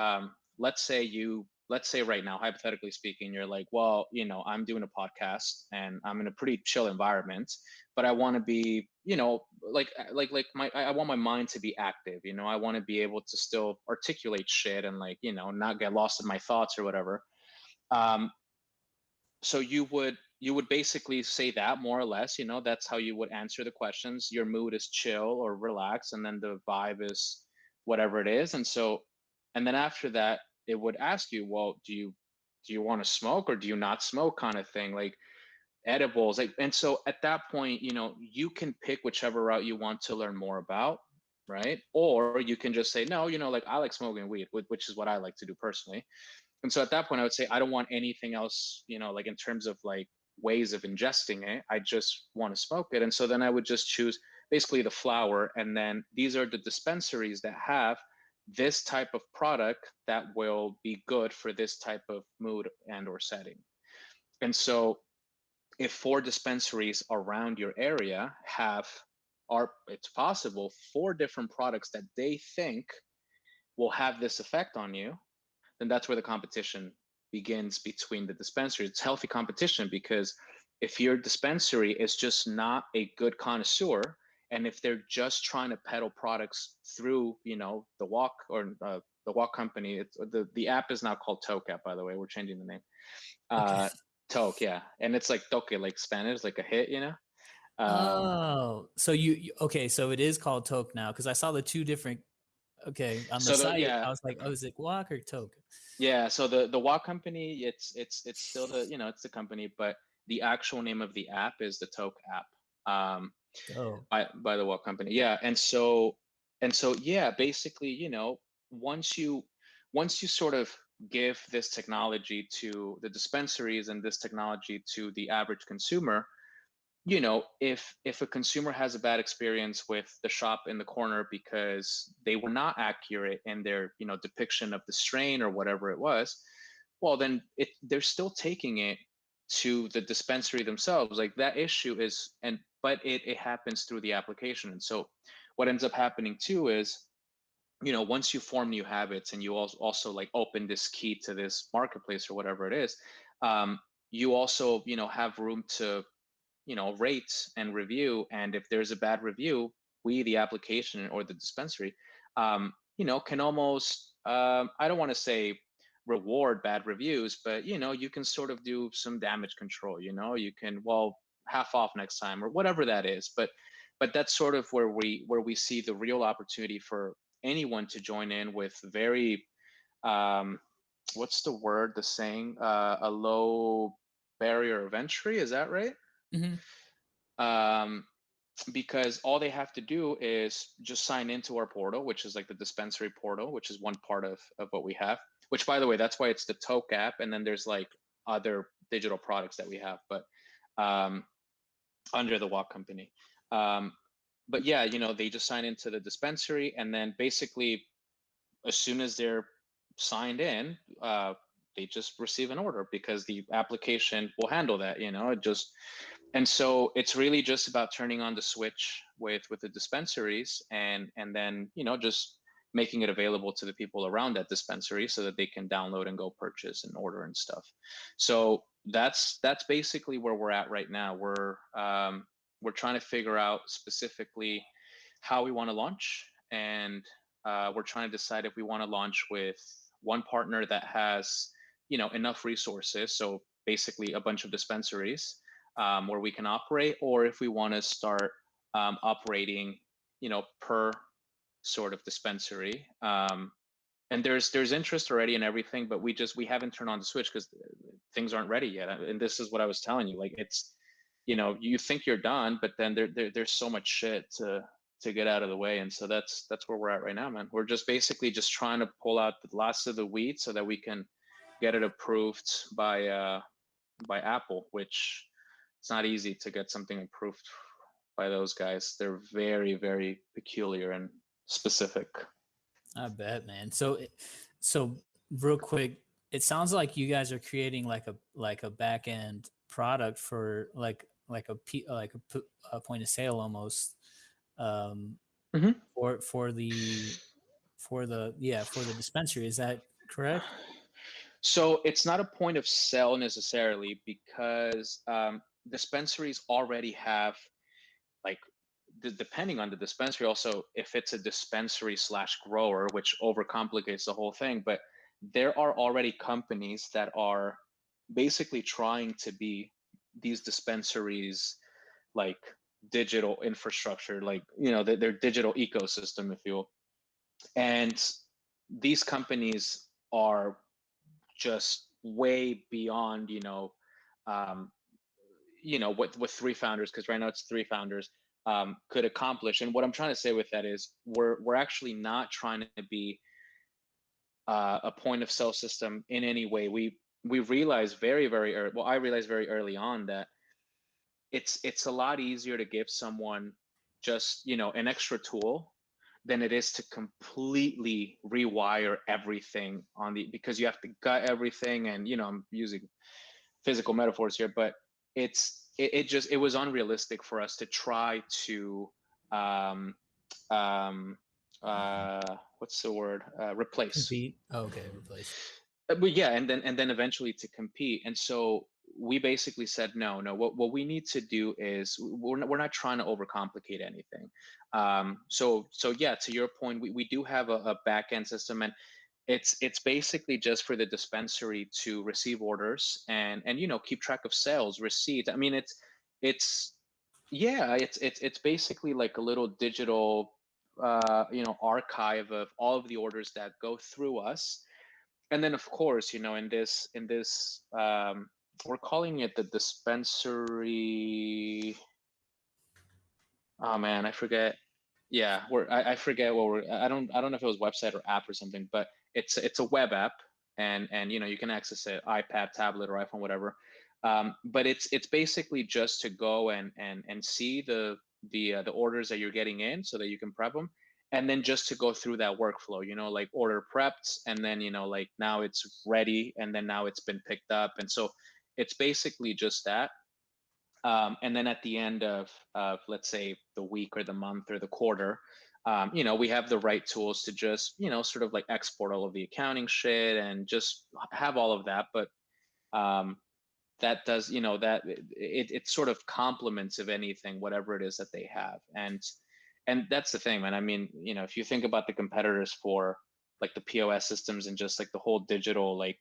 Speaker 2: let's say right now, hypothetically speaking, you're like, well, I'm doing a podcast and I'm in a pretty chill environment, but I want to be, I want my mind to be active. I want to be able to still articulate shit and not get lost in my thoughts or whatever. Um, so you would basically say that, more or less. That's how you would answer the questions. Your mood is chill or relaxed, and then the vibe is whatever it is. And then after that, it would ask you, well, do you want to smoke or do you not smoke, kind of thing, like edibles. And so at that point, you can pick whichever route you want to learn more about, right? Or you can just say, no, like, I like smoking weed, which is what I like to do personally. And so at that point, I would say, I don't want anything else, like in terms of like ways of ingesting it. I just want to smoke it. And so then I would just choose basically the flower. And then these are the dispensaries that have this type of product that will be good for this type of mood and or setting. And so if 4 dispensaries around your area it's possible 4 different products that they think will have this effect on you, then that's where the competition begins between the dispensaries. It's healthy competition, because if your dispensary is just not a good connoisseur, and if they're just trying to peddle products through, the Guac or the Guac Company, the app is now called Tóke App, by the way. We're changing the name.
Speaker 1: Okay.
Speaker 2: Tóke, yeah, and it's like Tóke, like Spanish, like a hit,
Speaker 1: Oh, so okay, so it is called Toke now, because I saw the 2 different. Okay, on the
Speaker 2: So
Speaker 1: site, I was like, oh, is it Guac or Toke?
Speaker 2: yeah, so the Guac Company, it's still it's the company, but the actual name of the app is the Tóke App.
Speaker 1: Oh,
Speaker 2: By the Guac Company. Yeah, and so yeah, basically, once you sort of give this technology to the dispensaries and this technology to the average consumer, if a consumer has a bad experience with the shop in the corner because they were not accurate in their depiction of the strain or whatever it was, well, then they're still taking it to the dispensary themselves. Like, that issue is, but it happens through the application. And so what ends up happening too is, once you form new habits and you also like open this key to this marketplace or whatever it is, you also have room to rate and review. And if there's a bad review, we, the application or the dispensary, can almost, I don't want to say reward bad reviews, but you can sort of do some damage control. You can, well, half off next time or whatever that is. But that's sort of where we see the real opportunity for anyone to join in with very, what's the word, the saying, a low barrier of entry, is that right?
Speaker 1: mm-hmm.
Speaker 2: Because all they have to do is just sign into our portal, which is like the dispensary portal, which is one part of what we have, which, by the way, that's why it's the Tóke app. And then there's like other digital products that we have, but under the Guac Company. But yeah, they just sign into the dispensary, and then basically as soon as they're signed in, they just receive an order because the application will handle that. And so it's really just about turning on the switch with the dispensaries, and then just making it available to the people around that dispensary so that they can download and go purchase and order and stuff. So that's basically where we're at right now. We're trying to figure out specifically how we want to launch, and we're trying to decide if we want to launch with one partner that has enough resources, so basically a bunch of dispensaries where we can operate, or if we want to start operating per sort of dispensary. And there's interest already in everything, but we haven't turned on the switch because things aren't ready yet. And this is what I was telling you, like, it's you think you're done, but then there's so much shit to get out of the way. And so that's where we're at right now, man. We're just basically just trying to pull out the last of the weeds so that we can get it approved by Apple, which it's not easy to get something approved by those guys. They're very, very peculiar and specific.
Speaker 1: I bet, man. So real quick, it sounds like you guys are creating like a back end product for like a point of sale almost,
Speaker 2: Mm-hmm.
Speaker 1: for the dispensary. Is that correct?
Speaker 2: So it's not a point of sale necessarily, because dispensaries already have, like, depending on the dispensary, also if it's a dispensary / grower, which overcomplicates the whole thing, but there are already companies that are basically trying to be these dispensaries, like digital infrastructure, like their digital ecosystem, if you will. And these companies are just way beyond what 3 founders, because right now it's 3 founders, could accomplish. And what I'm trying to say with that is we're actually not trying to be a point of sale system in any way. We realized very, very early, well, I realized very early on that it's a lot easier to give someone just an extra tool than it is to completely rewire everything on the, because you have to gut everything. And I'm using physical metaphors here, but it was unrealistic for us to try to um um what's the word, replace.
Speaker 1: Compete. Oh, okay, replace.
Speaker 2: But yeah, and then eventually to compete. And so we basically said no, no, what we need to do is we're not trying to overcomplicate anything. So yeah, to your point, we do have a back end system, and it's basically just for the dispensary to receive orders and keep track of sales, receipts. I mean, it's yeah, it's basically like a little digital archive of all of the orders that go through us. And then of course, in this we're calling it the dispensary. Oh man, I forget. Yeah, I forget what we're. I don't know if it was website or app or something, but it's a web app, and you can access it iPad, tablet, or iPhone, whatever. But it's basically just to go and see the orders that you're getting in, so that you can prep them, and then just to go through that workflow. Like order prepped, and then like now it's ready, and then now it's been picked up, and so it's basically just that. And then at the end of let's say the week or the month or the quarter, we have the right tools to just sort of like export all of the accounting shit and just have all of that. But um, that does that it sort of complements, if anything, whatever it is that they have. And that's the thing, man. I mean, if you think about the competitors for like the POS systems and just like the whole digital like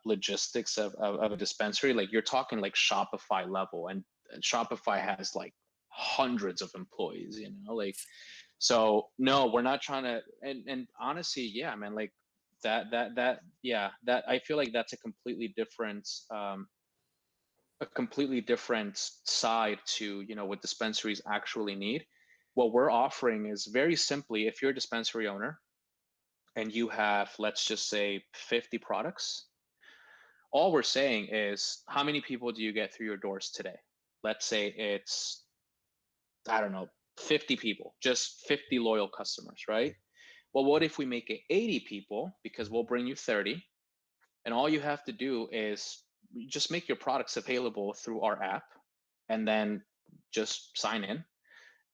Speaker 2: logistics of a dispensary, like you're talking like Shopify level, and Shopify has like hundreds of employees, like. So no, we're not trying to. And honestly, yeah, man, like yeah, that I feel like that's a completely different side to what dispensaries actually need. What we're offering is very simply, if you're a dispensary owner and you have, let's just say, 50 products, all we're saying is, how many people do you get through your doors today? Let's say it's, I don't know, 50 people, just 50 loyal customers, right? Well, what if we make it 80 people, because we'll bring you 30, and all you have to do is just make your products available through our app, and then just sign in.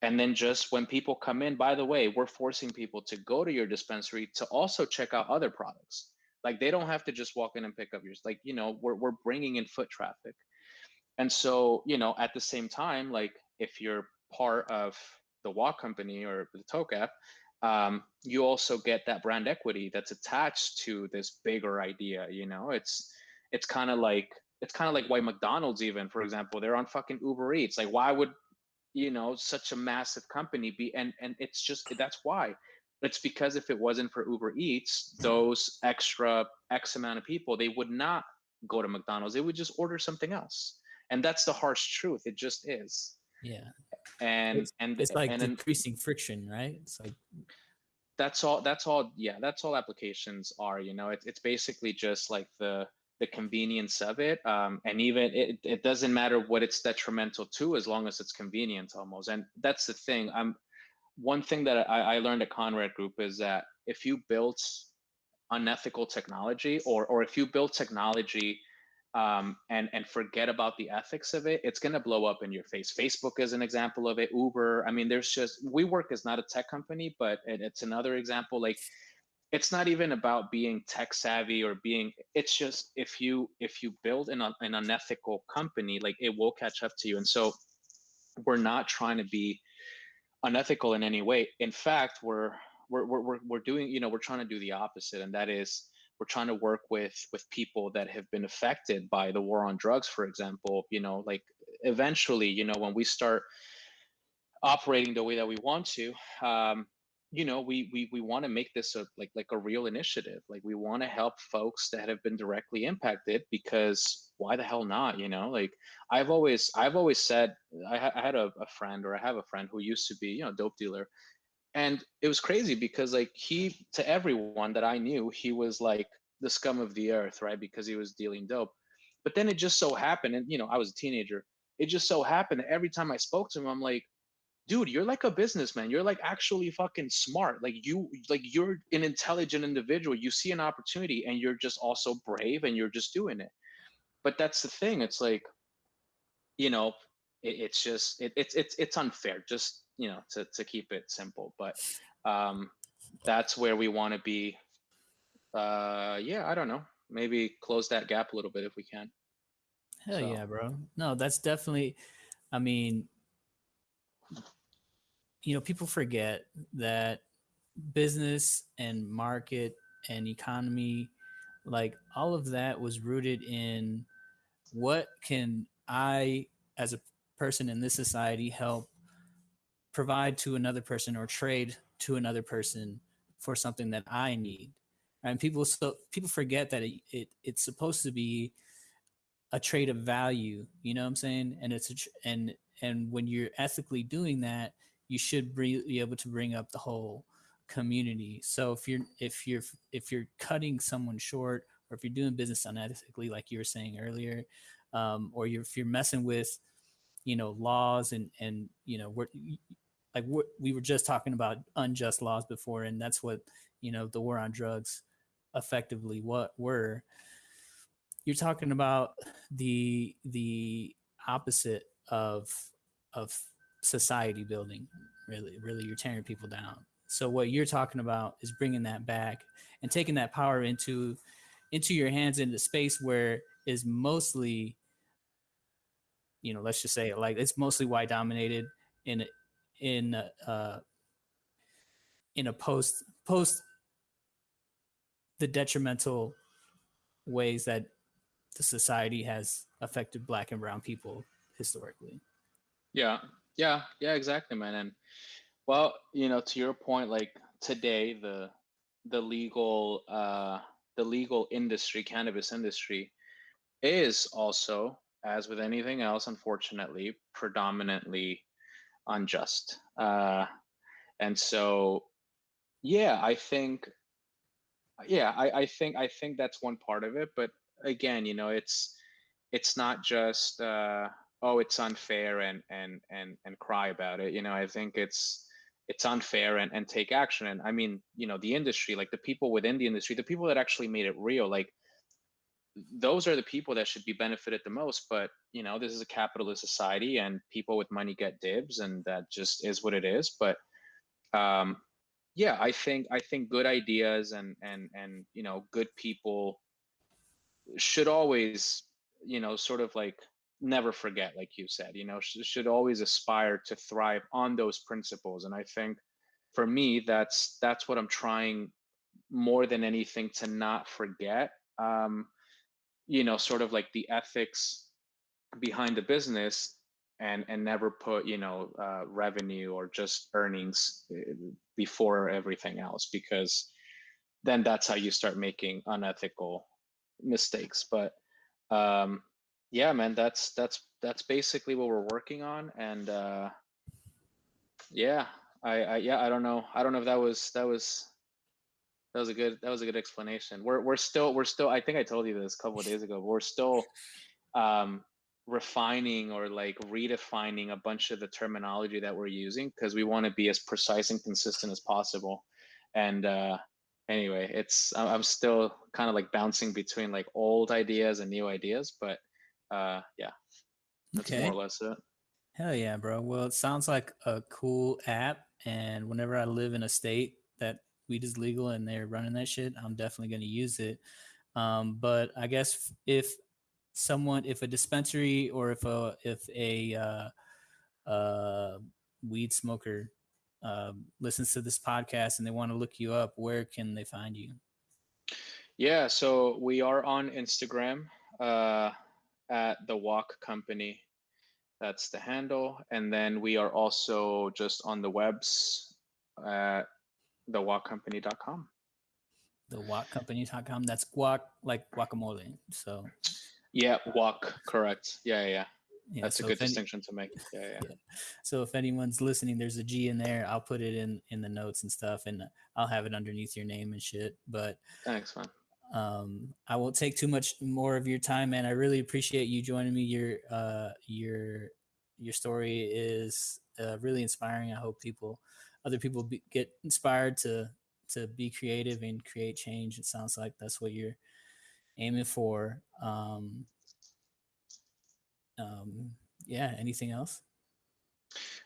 Speaker 2: And then just when people come in, by the way, we're forcing people to go to your dispensary to also check out other products. Like they don't have to just walk in and pick up yours. Like, we're bringing in foot traffic. And so, at the same time, like if you're part of the Guac Company or the Tóke App, you also get that brand equity that's attached to this bigger idea. It's kind of like why McDonald's, even, for example, they're on fucking Uber Eats. Like, why would such a massive company be? And it's just, that's why. It's because if it wasn't for Uber Eats, those extra X amount of people, they would not go to McDonald's. They would just order something else. And that's the harsh truth. It just is.
Speaker 1: Yeah.
Speaker 2: And
Speaker 1: It's like
Speaker 2: and then
Speaker 1: decreasing friction, right? It's like
Speaker 2: that's all applications are. It's basically just like the convenience of it. And even it doesn't matter what it's detrimental to, as long as it's convenient, almost. And that's the thing. One thing that I learned at Conrad Group is that if you build unethical technology, or if you build technology and forget about the ethics of it, it's going to blow up in your face. Facebook is an example of it. Uber. I mean, WeWork is not a tech company, but it's another example. Like, it's not even about being tech savvy or being. It's just, if you build an unethical company, like, it will catch up to you. And so we're not trying to be unethical in any way. In fact, we're doing, we're trying to do the opposite, and that is, we're trying to work with people that have been affected by the war on drugs, for example. Like, eventually, when we start operating the way that we want to, we want to make this a real initiative. Like, we want to help folks that have been directly impacted, because why the hell not? Like, I've always said, I had a friend, or I have a friend who used to be, dope dealer. And it was crazy because, like, to everyone that I knew, he was like the scum of the earth, right? Because he was dealing dope. But then it just so happened, and I was a teenager. It just so happened that every time I spoke to him, I'm like, dude, you're like a businessman. You're like actually fucking smart. You're an intelligent individual. You see an opportunity and you're just also brave and you're just doing it. But that's the thing. It's like, you know, it's just it's unfair. Just, you know, to keep it simple. But um, that's where we want to be. Yeah, I don't know. Maybe close that gap a little bit if we can.
Speaker 1: Hell
Speaker 2: So
Speaker 1: yeah, bro. No, that's definitely. I mean, people forget that business and market and economy, like all of that was rooted in what can I, as a person in this society, help provide to another person or trade to another person for something that I need. And people forget that it's supposed to be a trade of value. You know what I'm saying? And and when you're ethically doing that, you should be able to bring up the whole community. So if you're cutting someone short, or if you're doing business unethically, like you were saying earlier, if you're messing with laws, and we were just talking about unjust laws before, and that's what the war on drugs effectively what were. You're talking about the opposite of society building. Really, you're tearing people down. So what you're talking about is bringing that back and taking that power into your hands, into space where is mostly, let's just say it, like it's mostly white dominated, in in uh in a post the detrimental ways that the society has affected black and brown people historically.
Speaker 2: yeah, yeah, exactly, man. And well, you know, to your point, like today, the legal the legal industry, cannabis industry, is also, as with anything else, unfortunately, predominantly unjust. And so, yeah, I think, yeah, I think that's one part of it. But again, you know, it's not just oh, it's unfair and cry about it. You know, I think it's unfair and take action. And I mean, you know, the industry, like the people within the industry, the people that actually made it real, like those are the people that should be benefited the most. But you know, this is a capitalist society and people with money get dibs, and that just is what it is. But um yeah, I think good ideas and you know, good people should always, you know, sort of like never forget, like you said, you know, should always aspire to thrive on those principles. And I think for me, that's what I'm trying more than anything to not forget. You know, sort of like the ethics behind the business, and never put, you know, revenue or just earnings before everything else, because then that's how you start making unethical mistakes. But um yeah, man, that's basically what we're working on. And yeah, I don't know if that was a good explanation. We're still, I think I told you this a couple of days ago, but we're still um refining or like redefining a bunch of the terminology that we're using, because we want to be as precise and consistent as possible. And anyway, I'm still kind of like bouncing between like old ideas and new ideas. But yeah, that's more or
Speaker 1: Okay.
Speaker 2: less it.
Speaker 1: Hell yeah, bro. Well, it sounds like a cool app. And whenever I live in a state that weed is legal and they're running that shit, I'm definitely going to use it. But I guess if a dispensary, or if a weed smoker listens to this podcast and they want to look you up, where can they find you?
Speaker 2: Yeah, so we are on Instagram uh at the Guac Company. That's the handle. And then we are also just on the webs at theguaccompany.com.
Speaker 1: The guaccompany.com. That's guac, like guacamole. So
Speaker 2: Yeah, Guac, correct. Yeah, yeah, yeah.
Speaker 1: yeah.
Speaker 2: That's a
Speaker 1: So
Speaker 2: good
Speaker 1: if any
Speaker 2: distinction to make. Yeah, yeah.
Speaker 1: yeah. So if anyone's listening, there's a G in there. I'll put it in the notes and stuff, and I'll have it underneath your name and shit. But
Speaker 2: Thanks, man.
Speaker 1: I won't take too much more of your time, man. I really appreciate you joining me. Your story is really inspiring. I hope other people get inspired to be creative and create change. It sounds like that's what you're aiming for. Yeah. Anything else?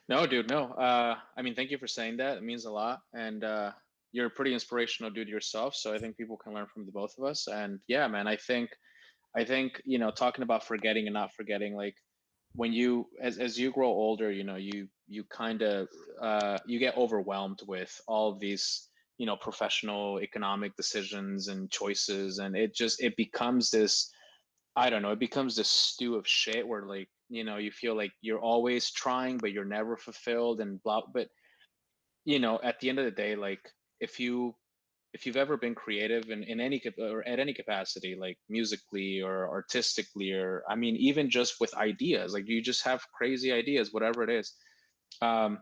Speaker 2: No, dude, no. I mean, thank you for saying that. It means a lot. And you're a pretty inspirational dude yourself. So I think people can learn from the both of us. And yeah, man, I think, talking about forgetting and not forgetting, like when you, as you grow older, you kind of, you get overwhelmed with all of these, professional economic decisions and choices. And it becomes this, I don't know, it becomes this stew of shit where like, you feel like you're always trying, but you're never fulfilled and blah. But, at the end of the day, like if you, if you've ever been creative in any or at any capacity, like musically or artistically, or I mean, even just with ideas, like you just have crazy ideas, whatever it is. Um,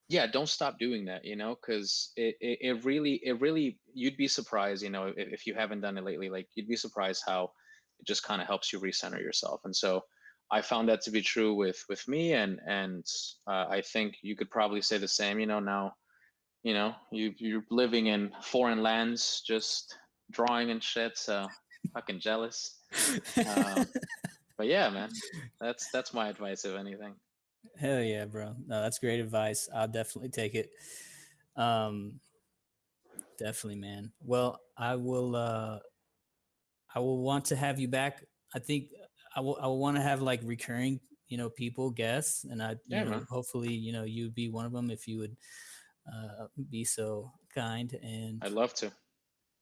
Speaker 2: yeah, don't stop doing that, because it really, you'd be surprised, if you haven't done it lately, like you'd be surprised how it just kind of helps you recenter yourself. And so I found that to be true with me, and I think you could probably say the same, now, you're living in foreign lands, just drawing and shit. So fucking jealous. But yeah, man, that's my advice, if anything.
Speaker 1: Hell yeah, bro. No, that's great advice. I'll definitely take it. Um, definitely, man. Well, I will want to have you back. I think I will want to have like recurring, people guests, and
Speaker 2: Yeah, man,
Speaker 1: hopefully, you'd be one of them if you would be so kind. And
Speaker 2: I'd love to.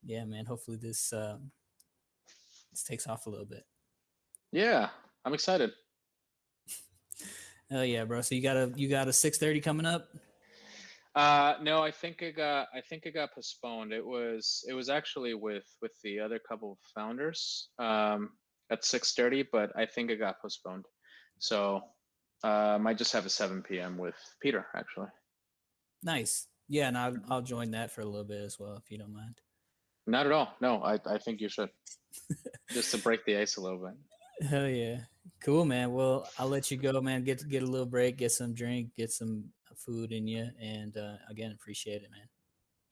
Speaker 1: yeah, man, hopefully this takes off a little bit.
Speaker 2: Yeah, I'm excited.
Speaker 1: Hell yeah, bro. So you got a 6:30 coming up?
Speaker 2: No, I think it got postponed. It was actually with the other couple of founders at 6:30, but I think it got postponed. So I might just have a 7 p.m. with Peter, actually.
Speaker 1: Nice. Yeah, and
Speaker 2: Mhm.
Speaker 1: I'll join that for a little bit as well, if you don't mind.
Speaker 2: Not at all. No, I think you should, just to break the ice a little bit.
Speaker 1: Hell yeah. Cool, man. Well, I'll let you go, man. Get a little break, get some drink, get some food in you, and again, appreciate it, man.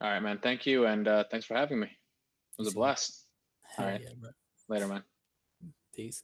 Speaker 2: All right, man. Thank you, and thanks for having me. It was a
Speaker 1: Easy.
Speaker 2: blast. All
Speaker 1: Hell
Speaker 2: right,
Speaker 1: yeah, bro.
Speaker 2: later, man.
Speaker 1: Peace.